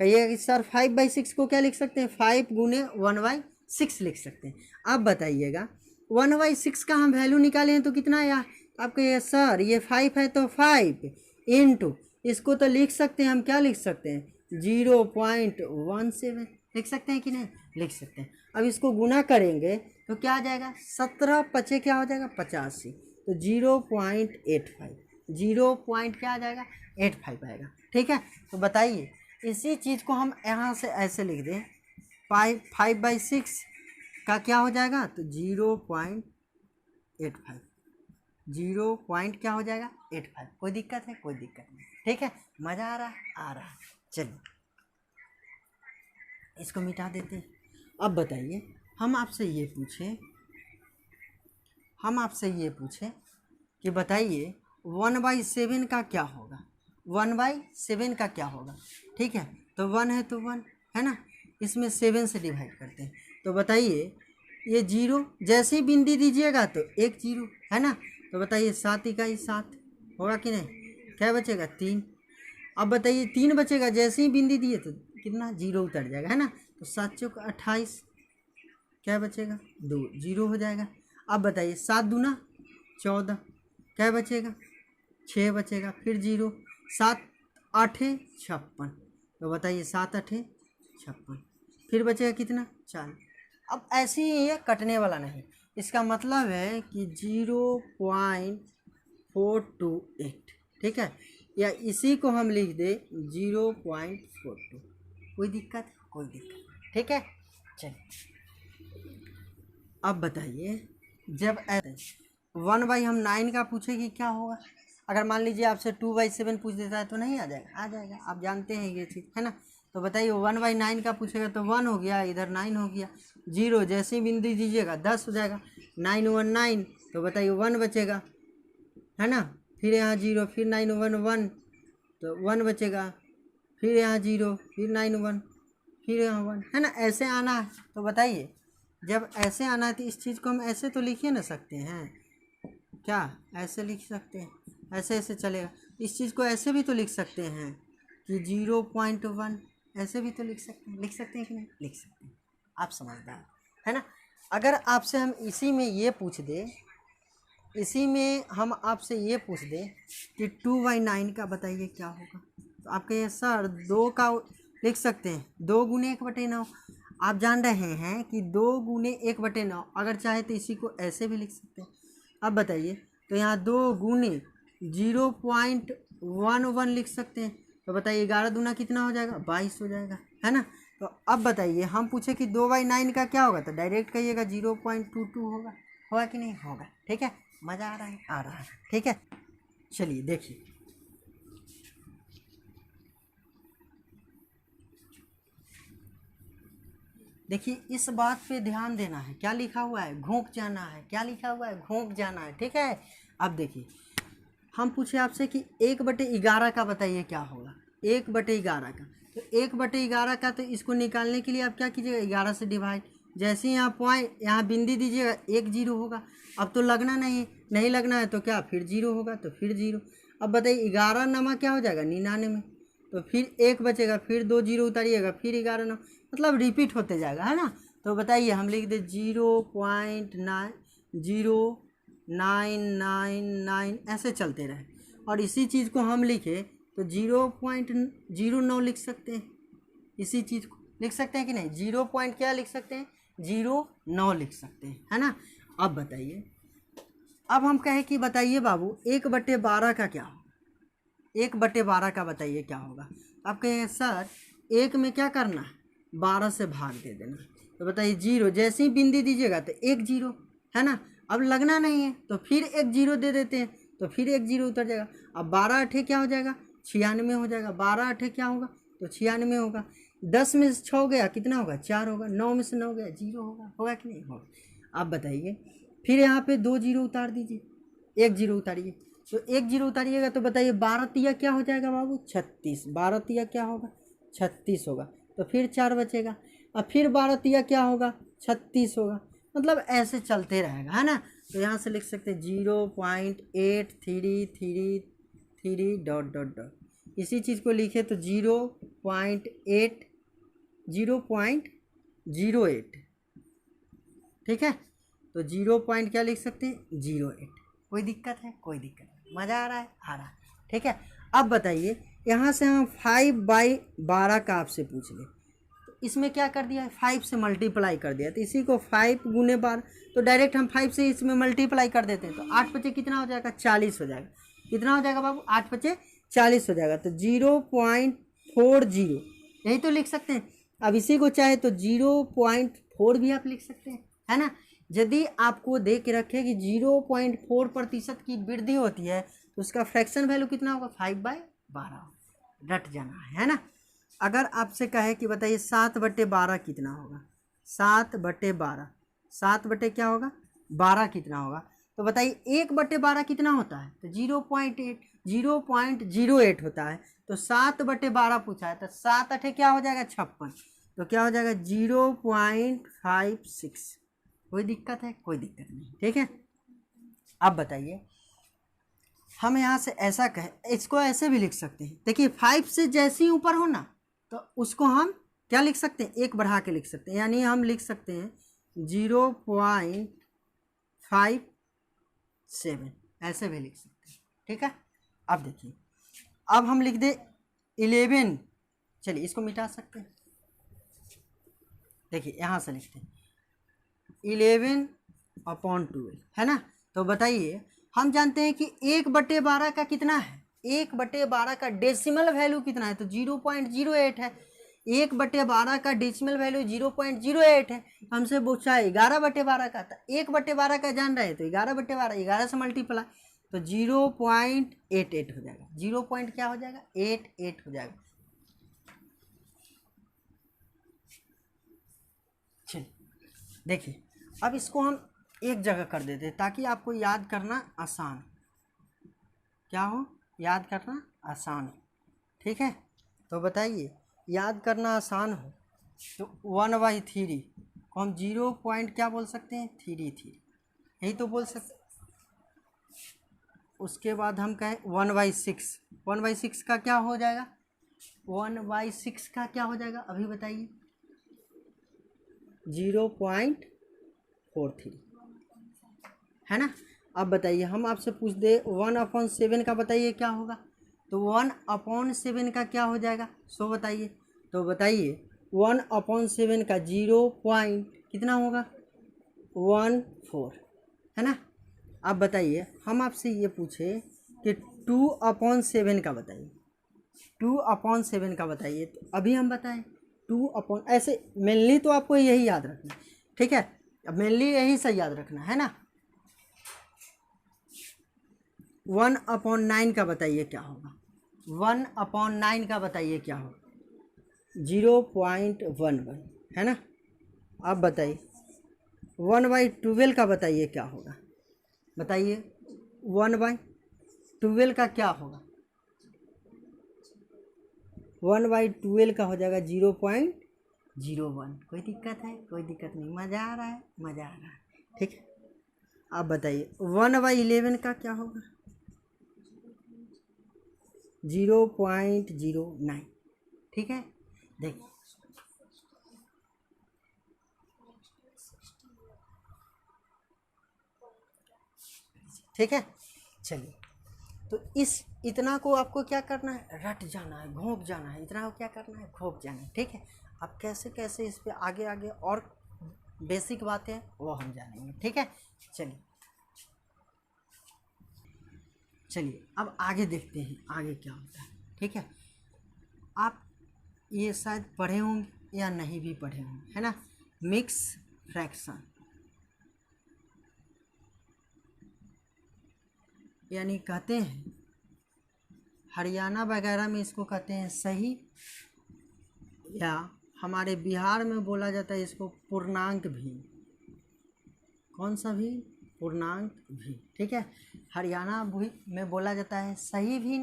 कहिए कि सर 5/6 को क्या लिख सकते हैं? 5 गुने 1/6 लिख सकते हैं। अब बताइएगा 1/6 का हम वैल्यू निकालें तो कितना आया? आप कहिए सर ये 5 है तो 5 इंटू, इसको तो लिख सकते हैं हम, क्या लिख सकते हैं? 0.17 लिख सकते हैं कि नहीं? लिख सकते हैं। अब इसको गुना करेंगे तो क्या आ जाएगा? 17 पचे क्या हो जाएगा? 85, तो 0.85, 0 पॉइंट क्या आ जाएगा? 85 आएगा। ठीक है, तो बताइए इसी चीज़ को हम यहाँ से ऐसे लिख दें, 5/6 का क्या हो जाएगा? तो 0.85, 0 पॉइंट क्या हो जाएगा? 85। कोई दिक्कत है? कोई दिक्कत नहीं। ठीक है, मज़ा आ रहा है? आ रहा है। चलिए इसको मिटा देते हैं। अब बताइए हम आपसे ये पूछें कि बताइए 1/7 का क्या होगा? 1/7 का क्या होगा? ठीक है, तो 1 है तो 1 है ना, इसमें 7 से डिवाइड करते हैं। तो बताइए ये 0 जैसे ही बिंदी दीजिएगा तो एक 0 है ना, तो बताइए 7 इकाई 7 होगा कि नहीं? क्या बचेगा? 3। अब बताइए 3 बचेगा, जैसे ही बिंदी दिए तो कितना? 0 उतर जाएगा, है ना, तो 7 चौक 28, क्या बचेगा? 2, 0 हो जाएगा। अब बताइए 7 दूना 14, क्या बचेगा? 6 बचेगा, फिर 0, 7 8 56, तो बताइए 7 8 56, फिर बचेगा कितना? 4। अब ऐसे ही ये कटने वाला नहीं, इसका मतलब है कि 0.428। ठीक है, या इसी को हम लिख दे 0.42। कोई दिक्कत? कोई दिक्कत। ठीक है, चलिए अब बताइए जब 1/, हम 9 का पूछे कि क्या होगा? अगर मान लीजिए आपसे 2/7 पूछ देता है तो नहीं आ जाएगा? आ जाएगा, आप जानते हैं ये चीज़, है ना। तो बताइए 1/9 का पूछेगा तो 1 हो गया, इधर 9 हो गया, 0 जैसे ही बिंदु दीजिएगा 10 हो जाएगा, 9 1 9, तो बताइए 1 बचेगा, है ना, फिर यहाँ 0, फिर 9 1 1, तो 1 बचेगा, फिर यहाँ 0, फिर 9 1, फिर यहाँ 1, है ना। ऐसे आना है। तो बताइए जब ऐसे आना है तो इस चीज़ को हम ऐसे तो लिख ही ना सकते हैं, क्या ऐसे लिख सकते हैं? ऐसे ऐसे चलेगा। इस चीज़ को ऐसे भी तो लिख सकते हैं कि 0.1, ऐसे भी तो लिख सकते हैं कि नहीं? लिख सकते हैं। आप समझदार है ना। अगर आपसे हम इसी में आपसे ये पूछ दें कि 2/9 का बताइए क्या होगा, तो आप कहिए सर 2 का लिख सकते हैं, 2 गुने 1/9। आप जान रहे हैं कि 2 गुने 1/9, अगर चाहे तो इसी को ऐसे भी लिख सकते हैं। अब बताइए, तो यहाँ 2 गुने 0.11 लिख सकते हैं, तो बताइए 11 दूना कितना हो जाएगा? 22 हो जाएगा, है ना। तो अब बताइए हम पूछे कि 2/9 का क्या होगा, तो डायरेक्ट कहिएगा 0.22 होगा कि नहीं होगा? ठीक है, मज़ा आ रहा है? आ रहा है। ठीक है, चलिए देखिए इस बात पे ध्यान देना है, क्या लिखा हुआ है? घोंक जाना है। क्या लिखा हुआ है? घोंक जाना है। ठीक है, अब देखिए हम पूछे आपसे कि 1/11 का बताइए क्या होगा? 1/11 का, तो 1/11 का, तो इसको निकालने के लिए आप क्या कीजिएगा? 11 से डिवाइड, जैसे ही यहाँ पॉइंट यहाँ बिंदी दीजिएगा 1 0 होगा। अब तो लगना नहीं लगना है तो क्या? फिर 0 होगा, तो फिर 0। अब बताइए 11 नमा क्या हो जाएगा 99, तो फिर 1 बचेगा, फिर 2 जीरो उतारिएगा, फिर 11 नमा, मतलब रिपीट होते जाएगा, है ना। तो बताइए हम लिख दे 0.0999 ऐसे चलते रहे, और इसी चीज़ को हम लिखे तो 0.09 लिख सकते हैं, इसी चीज़ को लिख सकते हैं कि नहीं, 0 पॉइंट क्या लिख सकते हैं 09 लिख सकते हैं, है ना। अब बताइए, अब हम कहें कि बताइए बाबू 1/12 का क्या होगा, 1/12 का बताइए क्या होगा। आप कहेंगे सर 1 में क्या करना है 12 से भाग दे देना, तो बताइए 0, जैसे ही बिंदी दीजिएगा तो 1 0, है ना। अब लगना नहीं है तो फिर 1 0 दे देते हैं, तो फिर 1 0 उतर जाएगा। अब 12 अठे क्या हो जाएगा 96 हो जाएगा, 12 अठे क्या होगा तो 96 होगा। 10 में से 6 गया कितना होगा 4 होगा, 9 में से 9 गया 0 होगा, होगा कि नहीं होगा। आप बताइए, फिर यहाँ पे 2 0 उतार दीजिए, 1 0 उतारिए, तो 1 0 उतारिएगा तो बताइए 12 तिया क्या हो जाएगा बाबू 36, 12 तिया क्या होगा 36 होगा, तो फिर 4 बचेगा, और फिर 12 तिया क्या होगा 36 होगा, मतलब ऐसे चलते रहेगा, है ना। तो यहाँ से लिख सकते हैं 0.8333 ... इसी चीज़ को लिखे तो 0.08, ठीक है। तो 0 पॉइंट क्या लिख सकते हैं 08। कोई दिक्कत है, कोई दिक्कत नहीं, मज़ा आ रहा है, आ रहा है, ठीक है। अब बताइए यहाँ से हम 5/12 का आपसे पूछ ले, तो इसमें क्या कर दिया है 5 से मल्टीप्लाई कर दिया, तो इसी को 5 × 12, तो डायरेक्ट हम 5 से इसमें मल्टीप्लाई कर देते हैं, तो 8 बचे कितना हो जाएगा 40 हो जाएगा, कितना हो जाएगा बाबू 8 बचे 40 हो जाएगा, तो 0.40 यही तो लिख सकते हैं। अब इसी को चाहे तो 0.4 भी आप लिख सकते हैं, है ना। यदि आपको दे के रखे कि 0.4% की वृद्धि होती है तो उसका फ्रैक्शन वैल्यू कितना होगा 5/12, रट जाना है ना। अगर आपसे कहे कि बताइए 7/12 कितना होगा, 7/12, 7 बटे क्या होगा 12 कितना होगा, तो बताइए 1/12 कितना होता है तो 0.08 होता है, तो 7/12 पूछा है, तो 7 अठे क्या हो जाएगा 56, तो क्या हो जाएगा 0.56। कोई दिक्कत है, कोई दिक्कत नहीं, ठीक है। अब बताइए हम यहाँ से ऐसा कहें, इसको ऐसे भी लिख सकते हैं, देखिए 5 से जैसे ही ऊपर हो ना तो उसको हम क्या लिख सकते हैं 1 बढ़ा के लिख सकते हैं, यानी हम लिख सकते हैं 0.57 ऐसे भी लिख सकते हैं, ठीक है। अब देखिए, अब हम लिख दे 11, चलिए इसको मिटा सकते हैं, देखिए यहाँ से लिखते हैं 11/12, है ना। तो बताइए हम जानते हैं कि 1/12 का कितना है, 1/12 का डेसिमल वैल्यू कितना है तो 0.08 है, 1/12 का डेसिमल वैल्यू 0.08 है। हमसे पूछा है 11/12 का, तो 1/12 का जान रहे हैं तो 11/12, 11 से मल्टीप्लाई, तो 0.88 हो जाएगा, 0 पॉइंट क्या हो जाएगा 88 हो जाएगा। चलिए देखिए, अब इसको हम एक जगह कर देते हैं ताकि आपको याद करना आसान, क्या हो याद करना आसान हो, ठीक है। तो बताइए याद करना आसान हो तो 1/3 को हम 0 पॉइंट क्या बोल सकते हैं 33, यही तो बोल सकते। उसके बाद हम कहें 1/6, 1/6 का क्या हो जाएगा 1/6 का क्या हो जाएगा अभी बताइए 0.43, है ना। अब बताइए हम आपसे पूछ दे 1/7 का बताइए क्या होगा, तो 1/7 का क्या हो जाएगा सो बताइए, तो बताइए 1/7 का 0 पॉइंट कितना होगा 14, है ना। अब बताइए हम आपसे ये पूछे कि 2/7 का बताइए, 2/7 का बताइए, तो अभी हम बताएं 2 ऐसे मेनली तो आपको यही याद रखना, ठीक है। अब मेनली यही सही याद रखना है ना। 1/9 का बताइए क्या होगा, 1/9 का बताइए क्या होगा 0.11, है ना। अब बताइए 1/12 का बताइए क्या होगा, बताइए 1/12 का क्या होगा, 1/12 का हो जाएगा 0.01। कोई दिक्कत है, कोई दिक्कत नहीं, मज़ा आ रहा है, मज़ा आ रहा है, ठीक है। आप बताइए 1/11 का क्या होगा, 0.09। ठीक है, देखिए ठीक है। चलिए, तो इस इतना को आपको क्या करना है, रट जाना है, घोंप जाना है, इतना को क्या करना है, घोंप जाना है। ठीक है, अब कैसे कैसे इस पे आगे आगे और बेसिक बातें वो हम जानेंगे। ठीक है, चलिए चलिए अब आगे देखते हैं आगे क्या होता है। ठीक है, आप ये शायद पढ़े होंगे या नहीं भी पढ़े होंगे, है ना, मिक्स फ्रैक्शन, यानी कहते हैं हरियाणा वगैरह में इसको कहते हैं सही, या हमारे बिहार में बोला जाता है इसको पूर्णांक भी। कौन सा भी, पूर्णांक भी। ठीक है, हरियाणा में बोला जाता है सही भी,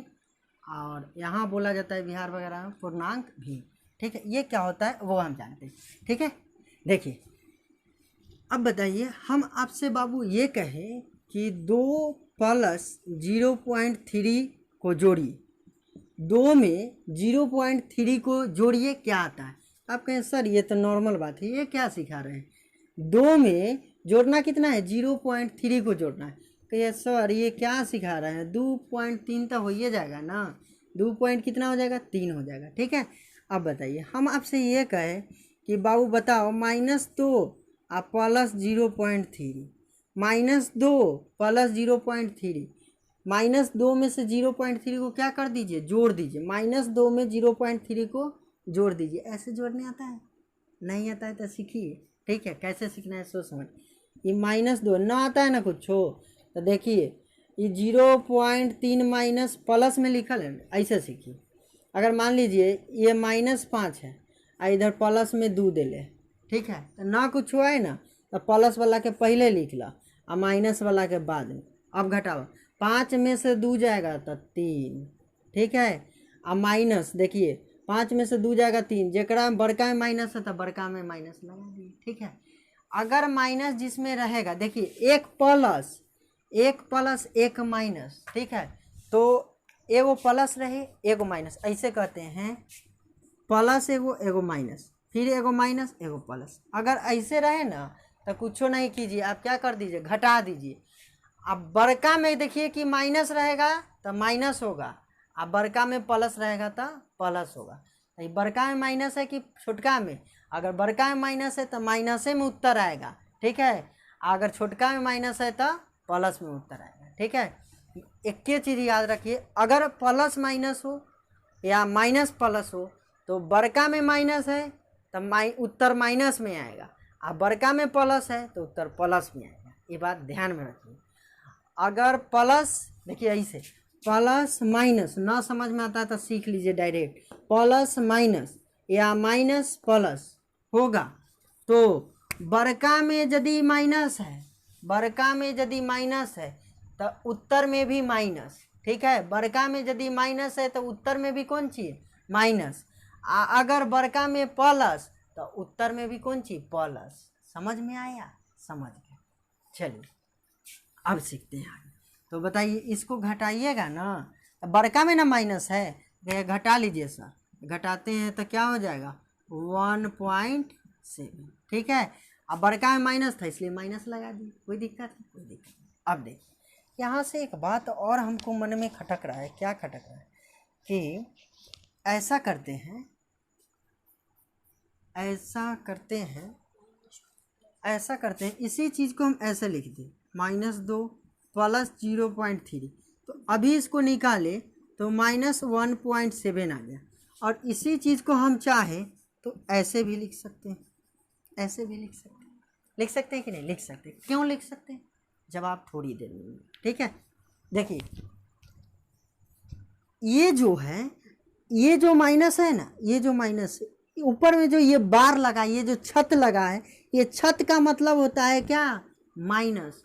और यहाँ बोला जाता है बिहार वगैरह में पूर्णांक भी। ठीक है, ये क्या होता है वो हम जानते हैं। ठीक है, देखिए अब बताइए, हम आपसे बाबू ये कहें कि 2+0.3 को जोड़िए, 2 में 0.3 को जोड़िए, क्या आता है। आप कहें सर ये तो नॉर्मल बात है, ये क्या सिखा रहे हैं, 2 में जोड़ना कितना है, 0.3 को जोड़ना है। कहिए सर ये क्या सिखा रहे हैं, 2.3 तो हो ही जाएगा ना, 2 पॉइंट कितना हो जाएगा, 3 हो जाएगा। ठीक है, अब बताइए हम आपसे ये कहें कि बाबू बताओ -2 और +0.3, -2 +0.3, -2 में से 0.3 को क्या कर दीजिए, जोड़ दीजिए, -2 में 0.3 को जोड़ दीजिए। ऐसे जोड़ने आता है, नहीं आता है तो सीखिए। ठीक है, कैसे सीखना है सोच समझ। ये -2 ना आता है ना कुछ हो तो देखिए, ये 0.3 माइनस प्लस में लिखल है, ऐसे सीखिए। अगर मान लीजिए ये -5 है और इधर प्लस में 2 दे ले, ठीक है, तो ना कुछ हुआ है ना, तो प्लस वाला के पहले लिख ला और माइनस वाला के बाद में। अब घटाओ, 5 में से 2 जाएगा तो 3। ठीक है, अब माइनस देखिए, 5 में से 2 जाएगा 3, जरा बड़का में माइनस है तो बड़का में माइनस लगा दिए। ठीक है, अगर माइनस जिसमें रहेगा, देखिए एक प्लस एक माइनस, ठीक है, तो एगो प्लस रहे एगो माइनस, ऐसे कहते हैं प्लस एगो माइनस, फिर एगो माइनस एगो प्लस। अगर ऐसे रहे ना तो कुछ नहीं कीजिए, आप क्या कर दीजिए, घटा दीजिए। अब बड़का में देखिए कि माइनस रहेगा तो माइनस होगा, अब बड़का में प्लस रहेगा तो प्लस होगा। तो बड़का में माइनस है कि छोटका में, अगर बड़का में माइनस है तो माइनसे में उत्तर आएगा। ठीक है, अगर छोटका में माइनस है तो प्लस में उत्तर आएगा। ठीक है, एक ही चीज़ याद रखिए, अगर प्लस माइनस हो या माइनस प्लस हो तो बड़का में माइनस है तो उत्तर माइनस में आएगा, और बड़का में प्लस है तो उत्तर प्लस में आएगा। ये बात ध्यान में रखिए। अगर प्लस, देखिए ऐसे प्लस माइनस ना समझ में आता है तो सीख लीजिए डायरेक्ट, प्लस माइनस या माइनस प्लस होगा तो बड़का में यदि माइनस है, बड़का में यदि माइनस है तो उत्तर में भी माइनस। ठीक है, बड़का में यदि माइनस है तो उत्तर में भी कौन चीज़, माइनस। अगर बड़का में प्लस तो उत्तर में भी कौन चीज़, प्लस। समझ में आया, समझ गए। चलिए अब सीखते हैं आगे। तो बताइए, इसको घटाइएगा ना, तो बड़का में ना माइनस है, घटा लीजिए सर, घटाते हैं तो क्या हो जाएगा, 1.7। ठीक है, अब बड़का में माइनस था इसलिए माइनस लगा दी, कोई दिक्कत है, कोई दिक्कत नहीं। अब देखिए यहाँ से एक बात और हमको मन में खटक रहा है, क्या खटक रहा है कि ऐसा करते हैं, इसी चीज़ को हम ऐसे लिख दें, -2 +0.3, तो अभी इसको निकाले तो -1.7 आ गया। और इसी चीज़ को हम चाहें तो ऐसे भी लिख सकते हैं, ऐसे भी लिख सकते हैं, लिख सकते हैं कि नहीं लिख सकते। क्यों लिख सकते हैं, जवाब थोड़ी देर में। ठीक है, देखिए ये जो है, ये जो माइनस है ना, ये जो माइनस ऊपर में जो ये बार लगा, ये जो छत लगा है, ये छत का मतलब होता है क्या, माइनस।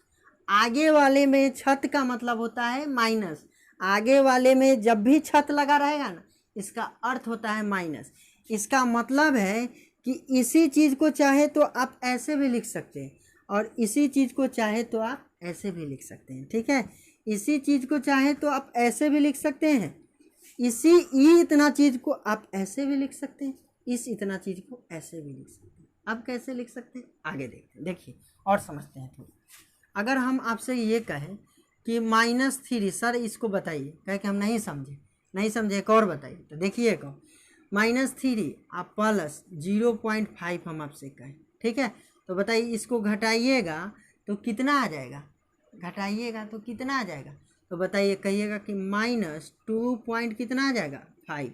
आगे वाले में छत का मतलब होता है माइनस, आगे वाले में जब भी छत लगा रहेगा ना, इसका अर्थ होता है माइनस। इसका मतलब है कि इसी चीज़ को चाहे तो आप ऐसे भी लिख सकते हैं, और इसी चीज़ को चाहे तो आप ऐसे भी लिख सकते हैं। ठीक है, इसी चीज़ को चाहे तो आप ऐसे भी लिख सकते हैं, इसी ई इतना चीज़ को आप ऐसे भी लिख सकते हैं, इस इतना चीज़ को ऐसे भी लिख सकते हैं। अब कैसे लिख सकते हैं आगे देखते हैं, देखिए और समझते हैं थोड़ा। अगर हम आपसे ये कहें कि -3, सर इसको बताइए, कहे कि हम नहीं समझे एक और बताइए, तो देखिए एक और -3 आप प्लस 0.5 हम आपसे कहें, ठीक है, तो बताइए इसको घटाइएगा तो कितना आ जाएगा, घटाइएगा तो कितना आ जाएगा, तो बताइए, कहिएगा कि -2 पॉइंट कितना आ जाएगा 5।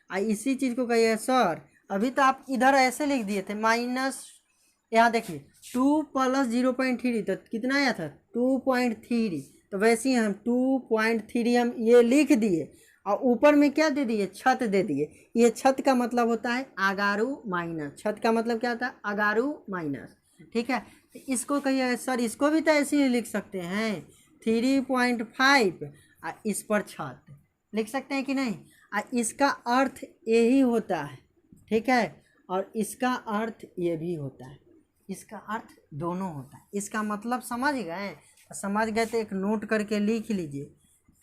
इसी चीज़ को कहिएगा सर अभी तो आप इधर ऐसे लिख दिए थे माइनस, यहाँ देखिए 2 + 0.3 तो कितना आया था 2.3, तो वैसे ही हम 2.3 हम ये लिख दिए और ऊपर में क्या दे दिए, छत दे दिए। ये छत का मतलब होता है अगारू माइनस, छत का मतलब क्या होता है अगारू माइनस, ठीक है। इसको कहिए सर इसको भी तो ऐसे ही लिख सकते हैं 3.5 इस पर छत लिख सकते हैं कि नहीं। इसका अर्थ यही होता है, ठीक है, और इसका अर्थ ये भी होता है, इसका अर्थ दोनों होता है। इसका मतलब समझ गए, समझ गए तो एक नोट करके लिख लीजिए।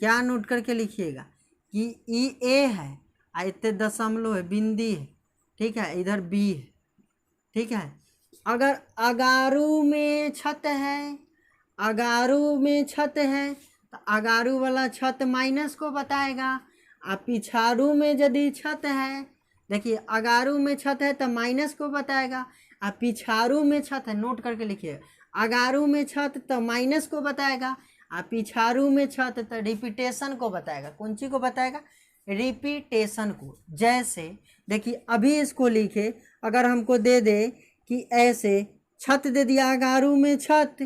क्या नोट करके लिखिएगा कि ई ए है, इतने दशमलव है, बिंदी है, ठीक है, इधर बी है, ठीक है। अगर अगारू में छत है, अगारू में छत है तो अगारू वाला छत माइनस को बताएगा। पिछारू में यदि छत है, देखिए अगारू में छत है तो माइनस को बताएगा, पिछारू में छत है, नोट करके लिखिए, अगारू में छत तो माइनस को बताएगा, पिछारू में छत तो रिपीटेशन को बताएगा। कौन सी को बताएगा, रिपीटेशन को। जैसे देखिए अभी इसको लिखे, अगर हमको दे दे कि ऐसे छत दे दिया, अगारू में छत,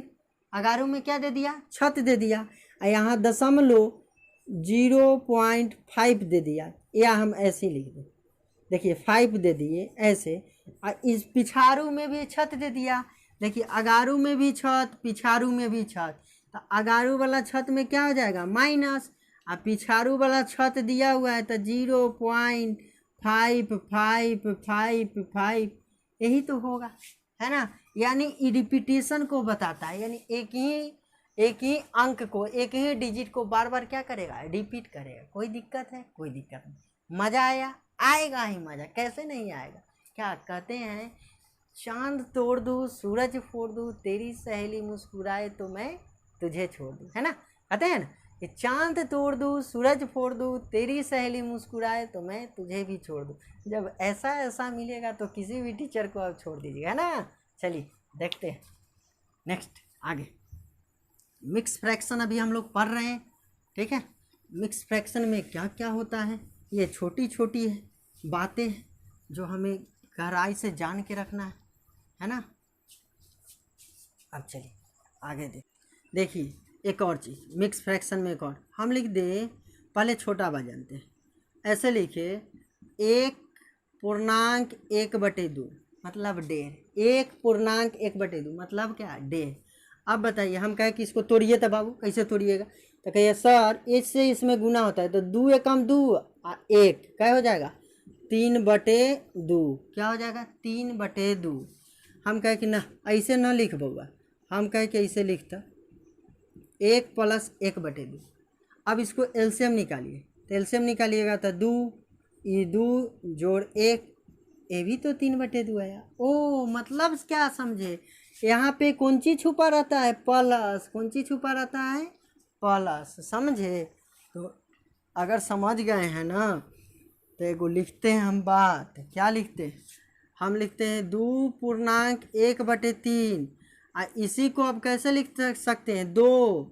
अगारू में क्या दे दिया, छत दे दिया, यहाँ दशमलव 0.5 दे दिया, या हम ऐसे लिख दें, देखिए 5 दे दिए ऐसे, और इस पिछारू में भी छत दे दिया, देखिए अगारू में भी छत, पिछारू में भी छत, तो अगारू वाला छत में क्या हो जाएगा माइनस, पिछारू वाला छत दिया हुआ है तो 0.5555, यही तो होगा, है ना। यानी रिपीटेशन को बताता है, यानी एक ही अंक को, एक ही डिजिट को बार बार क्या करेगा, रिपीट करेगा। कोई दिक्कत है, कोई दिक्कत नहीं। मज़ा आया, आएगा ही मज़ा, कैसे नहीं आएगा। क्या कहते हैं, चांद तोड़ दूँ सूरज फोड़ दूँ, तेरी सहेली मुस्कुराए तो मैं तुझे छोड़ दूँ, है ना, कहते हैं ना कि चांद तोड़ दूँ सूरज फोड़ दूँ, तेरी सहेली मुस्कुराए तो मैं तुझे भी छोड़ दूँ। जब ऐसा मिलेगा तो किसी भी टीचर को आप छोड़ दीजिएगा, है ना। चलिए देखते हैं नेक्स्ट आगे। मिक्स फ्रैक्शन अभी हम लोग पढ़ रहे हैं, ठीक है। मिक्स फ्रैक्शन में क्या क्या होता है, ये छोटी छोटी है बातें हैं जो हमें गहराई से जान के रखना है ना। अब चलिए आगे देखिए एक और चीज़ मिक्स फ्रैक्शन में, एक और हम लिख दें, पहले छोटा बा जानते हैं, ऐसे लिखे 1.1/2 मतलब 1.5, 1.1/2 मतलब क्या, 1.5। अब बताइए, हम कहें कि इसको तोड़िए तो बाबू कैसे तोड़िएगा, तो कहिए सर इससे इसमें गुना होता है तो 2 एकम 2 1 क्या हो जाएगा 3/2, क्या हो जाएगा 3/2। हम कहें कि ना ऐसे ना लिख बउआ, हम कहें कि ऐसे लिखता 1 + 1/2। अब इसको एलसीएम निकालिए, तो एलसीएम निकालिएगा तो 2 जोड़ 1, ये भी तो 3/2 आया। ओ मतलब क्या समझे, यहाँ पे कौन चीज़ छुपा रहता है, प्लस, कौन चीज़ छुपा रहता है, प्लस, समझे। तो अगर समझ गए हैं ना तो एगो लिखते हैं हम बात, क्या लिखते हैं, हम लिखते हैं 2.1/3। इसी को आप कैसे लिख सकते हैं, 2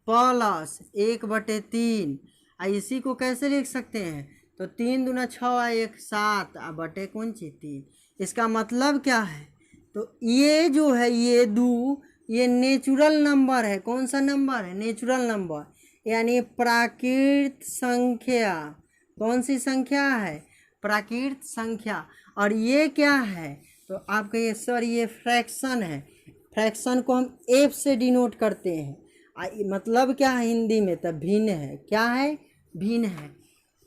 + 1/3। इसी को कैसे लिख सकते हैं, तो 3 दूना 6 1 7 बटे कौन सी 3। इसका मतलब क्या है, तो ये जो है ये 2 ये नेचुरल नंबर है। कौन सा नंबर है, नेचुरल नंबर, यानी प्राकृत संख्या। कौन सी संख्या है, प्राकृत संख्या। और ये क्या है, तो आप कहिए सर ये फ्रैक्शन है। फ्रैक्शन को हम एफ से डिनोट करते हैं, मतलब क्या है हिंदी में, तब भिन्न है, क्या है, भिन्न है।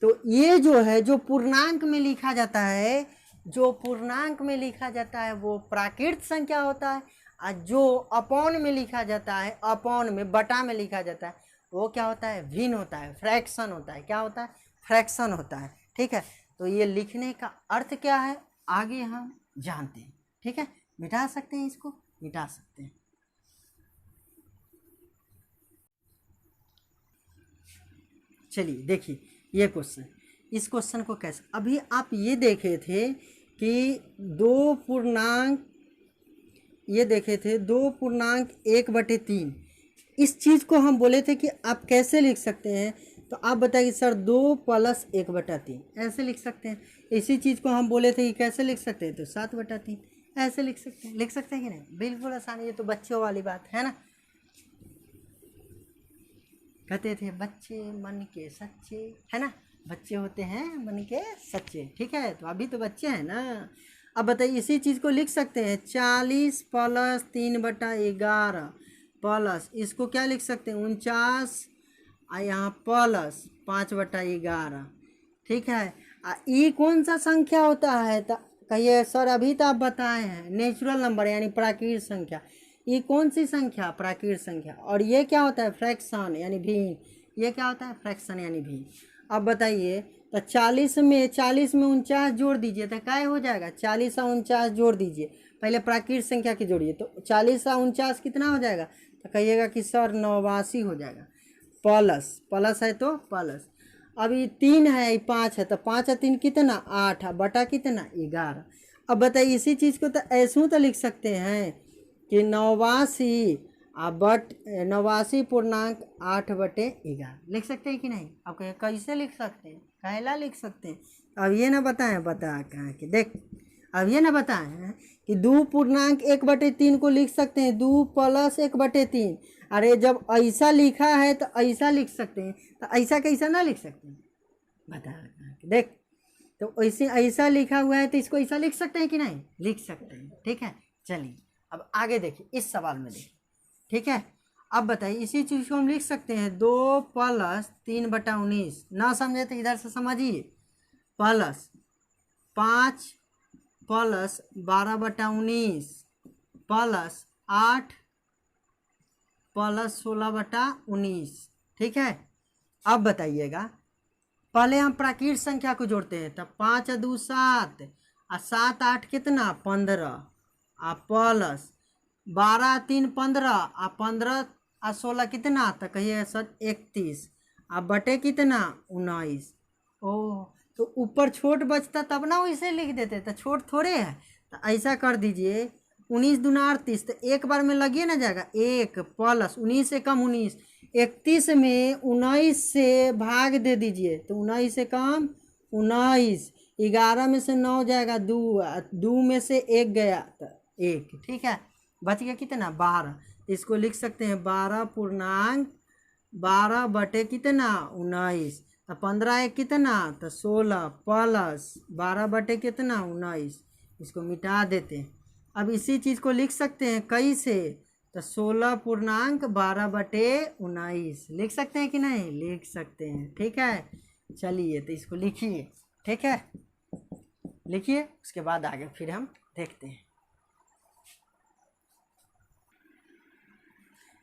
तो ये जो है जो पूर्णांक में लिखा जाता है, जो पूर्णांक में लिखा जाता है वो प्राकृत संख्या होता है, और जो अपॉन में लिखा जाता है, अपॉन में बटा में लिखा जाता है, वो क्या होता है, भिन्न होता है, फ्रैक्शन होता है। क्या होता है, फ्रैक्शन होता है। ठीक है, तो ये लिखने का अर्थ क्या है आगे हम जानते हैं। ठीक है, मिटा सकते हैं, इसको मिटा सकते हैं। चलिए देखिए ये क्वेश्चन, इस क्वेश्चन को कैसे, अभी आप ये देखे थे कि 2 पूर्णांक, ये देखे थे 2.1/3, इस चीज़ को हम बोले थे कि आप कैसे लिख सकते हैं, तो आप बताइए सर 2 + 1/3 ऐसे लिख सकते हैं। इसी चीज़ को हम बोले थे कि कैसे लिख सकते हैं, तो 7/3 ऐसे लिख सकते हैं। लिख सकते हैं कि नहीं, बिल्कुल आसान, ये तो बच्चों वाली बात है ना। कहते थे बच्चे मन के सच्चे, है ना, बच्चे होते हैं मन के सच्चे। ठीक है, तो अभी तो बच्चे हैं ना। अब बताइए इसी चीज़ को लिख सकते हैं 40 + 3/11 प्लस, इसको क्या लिख सकते हैं 49, यहाँ प्लस 5/11। ठीक है, ये कौन सा संख्या होता है, तो कहिए सर अभी तो आप बताए हैं नेचुरल नंबर यानी प्राकृतिक संख्या। ये कौन सी संख्या, प्राकृतिक संख्या। और ये क्या होता है, फ्रैक्शन यानी भिन्न। ये क्या होता है, फ्रैक्शन यानी भिन्न। अब बताइए तो 40 में 49 जोड़ दीजिए तो क्या हो जाएगा, 40 और 49 जोड़ दीजिए, पहले प्राकृतिक संख्या की जोड़िए, तो 40 और 49 कितना हो जाएगा, तो कहिएगा कि सर 89 हो जाएगा। प्लस प्लस है तो प्लस, अभी 3 है 5 है, तो 5 और 3 कितना 8, बटा कितना 11। अब बताइए इसी चीज़ को तो ऐसे तो लिख सकते हैं कि 89.8/11 लिख सकते हैं कि नहीं। अब कैसे लिख सकते हैं, कहला लिख सकते हैं। अब ये ना बताएं, बता कहाँ कि देख, अब ये ना बताएं कि 2.1/3 को लिख सकते हैं 2 + 1/3। अरे जब ऐसा लिखा है तो ऐसा लिख सकते हैं, तो ऐसा कैसा ना लिख सकते हैं, बता कहाँ कि देख। तो ऐसे ऐसा लिखा हुआ है तो इसको ऐसा लिख सकते हैं कि नहीं, लिख सकते हैं। ठीक है, चलिए अब आगे देखिए, इस सवाल में देखिए। ठीक है, अब बताइए इसी चीज़ को हम लिख सकते हैं 2 + 3/19, ना समझे तो इधर से समझिए, प्लस 5 + 12/19 प्लस 8 + 16/19। ठीक है, अब बताइएगा, पहले हम प्राकृतिक संख्या को जोड़ते हैं, तब 5 और 2 7, और 7 8 कितना 15, आ प्लस 12 3 15, आ 15 और 16 कितना, तो कहिए सर 31, आ बटे कितना 19। ओह, तो ऊपर छोट बचता तब ना वैसे लिख देते, तो छोट थोड़े है, तो ऐसा कर दीजिए 19 दूना 38, तो एक बार में लगिए ना जाएगा 1 प्लस 19 से कम 19, 31 में 19 से भाग दे दीजिए, तो 19 से कम 19, 11 में से 9 जाएगा 2, 2 में से 1 गया तो 1। ठीक है, बच गया कितना 12, इसको लिख सकते हैं 12 बटे कितना 19, तो 15 1 कितना तो 16 प्लस 12 बटे कितना 19, इसको मिटा देते हैं। अब इसी चीज़ को लिख सकते हैं कैसे, तो 16.12/19 लिख सकते हैं कि नहीं, लिख सकते हैं। ठीक है, चलिए तो इसको लिखिए। ठीक है, लिखिए, उसके बाद आगे फिर हम देखते हैं।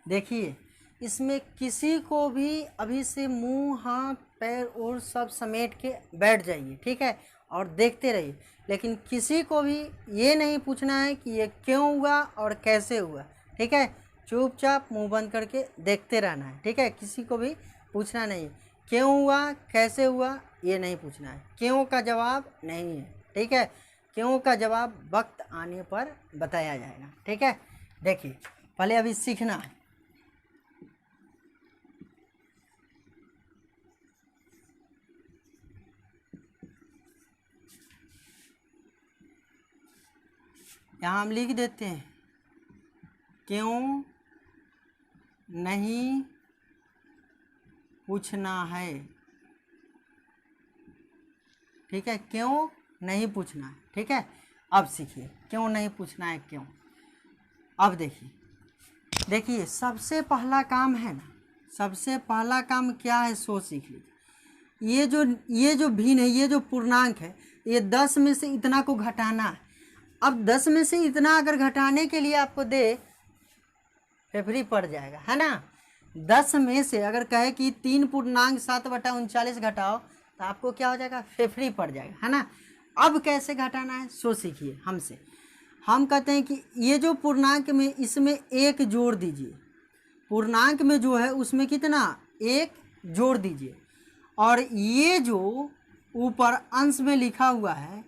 देखिए इसमें किसी को भी अभी से मुंह हाथ पैर और सब समेट के बैठ जाइए। ठीक है, और देखते रहिए, लेकिन किसी को भी ये नहीं पूछना है कि ये क्यों हुआ और कैसे हुआ। ठीक है, चुपचाप मुंह बंद करके देखते रहना है। ठीक है, किसी को भी पूछना नहीं, क्यों हुआ कैसे हुआ ये नहीं पूछना है, क्यों का जवाब नहीं है। ठीक है, क्यों का जवाब वक्त आने पर बताया जाएगा। ठीक है, देखिए पहले अभी सीखना है। यहाँ हम लिख देते हैं क्यों नहीं पूछना है। ठीक है, क्यों नहीं पूछना है। ठीक है, अब सीखिए क्यों नहीं पूछना है, क्यों। अब देखिए सबसे पहला काम है ना, सबसे पहला काम क्या है सो सीख लीजिए। ये जो भिन्न है, ये जो पूर्णांक है, ये 10 में से इतना को घटाना है। अब 10 में से इतना अगर घटाने के लिए आपको दे फेफरी पड़ जाएगा, है ना। 10 में से अगर कहे कि 3.7/39 घटाओ, तो आपको क्या हो जाएगा, फेफड़ी पड़ जाएगा, है ना। अब कैसे घटाना है सो सीखिए हमसे। हम कहते हैं कि ये जो पूर्णांक में इसमें एक जोड़ दीजिए, पूर्णांक में जो है उसमें कितना, एक जोड़ दीजिए, और ये जो ऊपर अंश में लिखा हुआ है,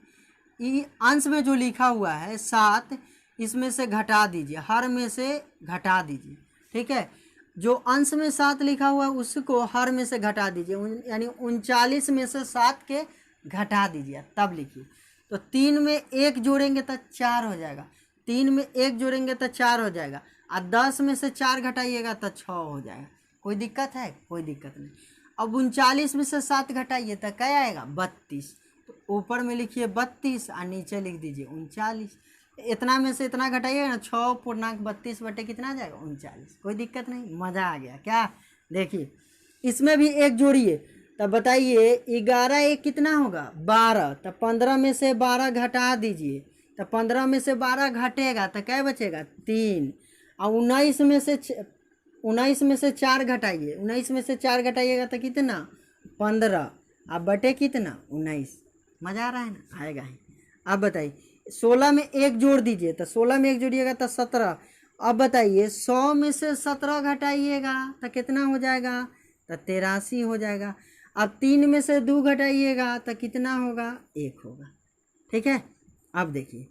ये अंश में जो लिखा हुआ है 7, इसमें से घटा दीजिए, हर में से घटा दीजिए, ठीक है। जो अंश में 7 लिखा हुआ है उसको हर में से घटा दीजिए, यानी 39 में से 7 के घटा दीजिए, तब लिखिए। तो 3 में 1 जोड़ेंगे तो 4 हो जाएगा, 3 में 1 जोड़ेंगे तो 4 हो जाएगा, और 10 में से 4 घटाइएगा तो 6 हो जाएगा। कोई दिक्कत है, कोई दिक्कत नहीं। अब 39 में से 7 घटाइए तो क्या आएगा, 32। तो ऊपर में लिखिए 32 और नीचे लिख दीजिए 39। इतना में से इतना घटाइएगा ना, 6 पूर्णांक 32 बटे कितना आ जाएगा, 39। कोई दिक्कत नहीं, मज़ा आ गया क्या। देखिए इसमें भी 1 जोड़िए, तब बताइए 11 1 कितना होगा, 12। तब 15 में से 12 घटा दीजिए, तब 15 में से 12 घटेगा तो क्या बचेगा, 3। और 19 में से 4 घटाइए, 19 में से 4 घटाइएगा तो कितना, 15। अब बटे कितना, 19। मज़ा आ रहा है ना, आएगा ही। अब बताइए 16 में 1 जोड़ दीजिए, तो 16 में 1 जोड़िएगा तो 17। अब बताइए 100 में से 17 घटाइएगा तो कितना हो जाएगा, तो 83 हो जाएगा। अब 3 में से 2 घटाइएगा तो कितना होगा, 1 होगा, ठीक है। अब देखिए,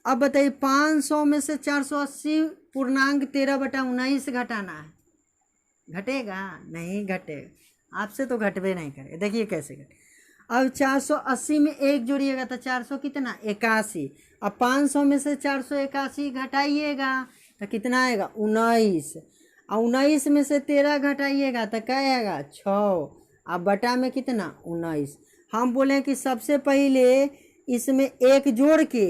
अब बताइए 500 में से 480 पूर्णांक 13/19 घटाना है, घटेगा नहीं, घटेगा आपसे तो घटबे नहीं करे। देखिए कैसे घटे। अब 480 में 1 जोड़िएगा तो 400 कितना, 81। अब 500 में से 481 घटाइएगा तो कितना आएगा, 19। और 19 में से 13 घटाइएगा तो क्या आएगा, 6। अब बटा में कितना, 19। हम बोले कि सबसे पहले इसमें 1 जोड़ के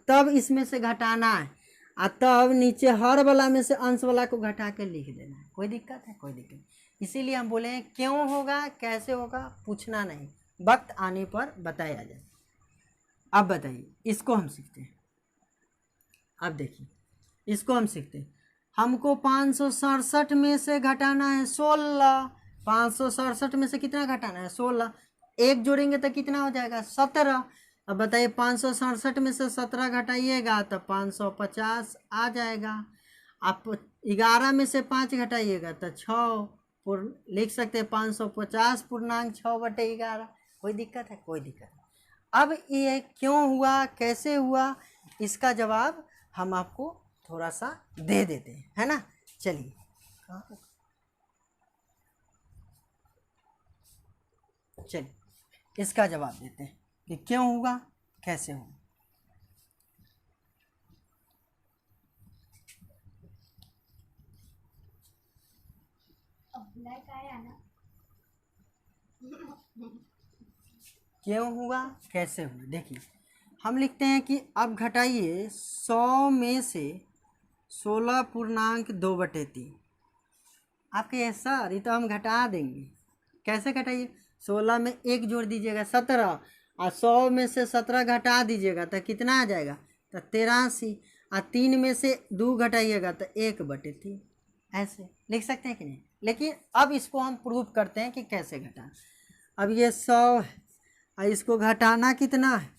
तब इसमें से घटाना है, तब नीचे हर वाला में से अंश वाला को घटा के लिख देना है। कोई दिक्कत है, कोई दिक्कत। इसीलिए हम बोले हैं क्यों होगा कैसे होगा पूछना नहीं, वक्त आने पर बताया जाए। अब बताइए इसको हम सीखते हैं। अब देखिए इसको हम सीखते हैं। हमको 567 में से घटाना है 16। 567 में से कितना घटाना है, 16। 1 जोड़ेंगे तो कितना हो जाएगा, 17। अब बताइए 567 में से 17 घटाइएगा तो 550 आ जाएगा। आप 11 में से 5 घटाइएगा तो 6 लिख सकते हैं, 550 पूर्णांक 6/11। कोई दिक्कत है, कोई दिक्कत है। अब ये क्यों हुआ कैसे हुआ, इसका जवाब हम आपको थोड़ा सा दे देते हैं, है ना। चलिए इसका जवाब देते हैं कि क्यों हुआ कैसे हुआ। क्यों हुआ कैसे हुआ, देखिए हम लिखते हैं कि अब घटाइए 100 में से 16 पूर्णांक 2/3। आपके सर ये तो हम घटा देंगे, कैसे घटाइए, 16 में 1 जोड़ दीजिएगा 17, और 100 में से 17 घटा दीजिएगा तो कितना आ जाएगा, तो 83। और 3 में से 2 घटाइएगा तो 1/3। ऐसे लिख सकते हैं कि नहीं। लेकिन अब इसको हम प्रूव करते हैं कि कैसे घटाना। अब ये 100 है और इसको घटाना कितना है,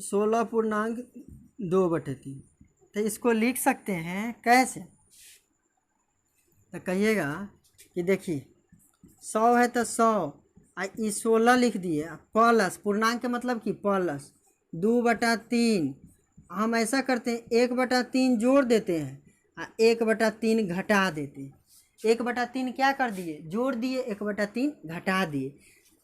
16 पूर्णांक 2/3। तो इसको लिख सकते हैं कैसे, तो कहिएगा कि देखिए 100 है तो 100 और ये 16 लिख दिए, प्लस पूर्णांक के मतलब कि प्लस 2/3। हम ऐसा करते हैं 1/3 जोड़ देते हैं और 1/3 घटा देते हैं। 1/3 क्या कर दिए, जोड़ दिए, 1/3 घटा दिए।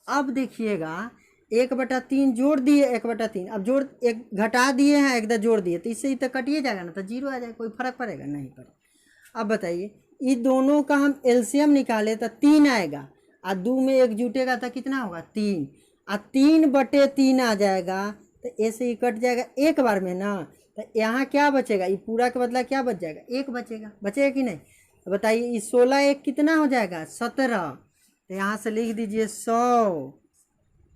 अब देखिएगा 1/3 जोड़ दिए, 1/3 अब जोड़ एक घटा दिए हैं, एकदम जोड़ दिए, तो इससे ही तो कटिए जाएगा ना, तो 0 आ जाएगा। कोई फर्क पड़ेगा नहीं पड़ेगा। अब बताइए इस दोनों का हम एलसीएम निकाले तो 3 आएगा, और 2 में 1 जुटेगा तो कितना होगा, 3। और 3/3 आ जाएगा, तो ऐसे ही कट जाएगा एक बार में ना। तो यहाँ क्या बचेगा, ये पूरा के बदला क्या बच जाएगा, 1 बचेगा, बचेगा कि नहीं। तो बताइए ये 16 1 कितना हो जाएगा, 17। तो यहाँ से लिख दीजिए 100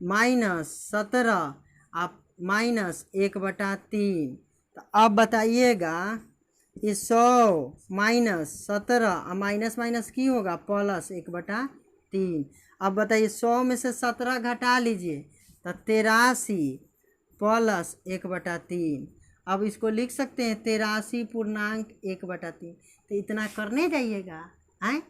माइनस 17 आप माइनस 1/3। तो अब बताइएगा इस 100 माइनस 17 और माइनस माइनस की होगा प्लस 1/3। 3। अब बताइए 100 में से 17 घटा लीजिए तो 83 प्लस 1/3। अब इसको लिख सकते हैं 83.1/3। तो इतना करने जाइएगा हैं,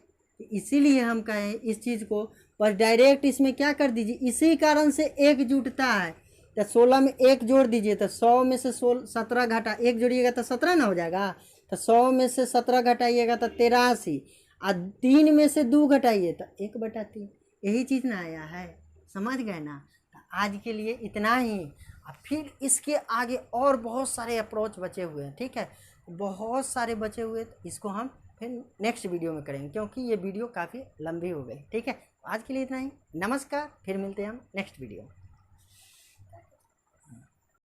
इसीलिए हम कहें इस चीज़ को, पर डायरेक्ट इसमें क्या कर दीजिए, इसी कारण से एक जुटता है। तो 16 में 1 जोड़ दीजिए तो 100 में से 17 घटा 1 जोड़िएगा तो 17 ना हो जाएगा। तो 100 में से 17 घटाइएगा तो 83 और 3 में से 2 घटाइए तो 1/3। यही चीज़ ना आया है, समझ गए ना। तो आज के लिए इतना ही, और फिर इसके आगे और बहुत सारे अप्रोच बचे हुए हैं, ठीक है, बहुत सारे बचे हुए, तो इसको हम फिर नेक्स्ट वीडियो में करेंगे क्योंकि ये वीडियो काफ़ी लंबी हो गई, ठीक है। आज के लिए इतना ही, नमस्कार, फिर मिलते हैं हम नेक्स्ट वीडियो में।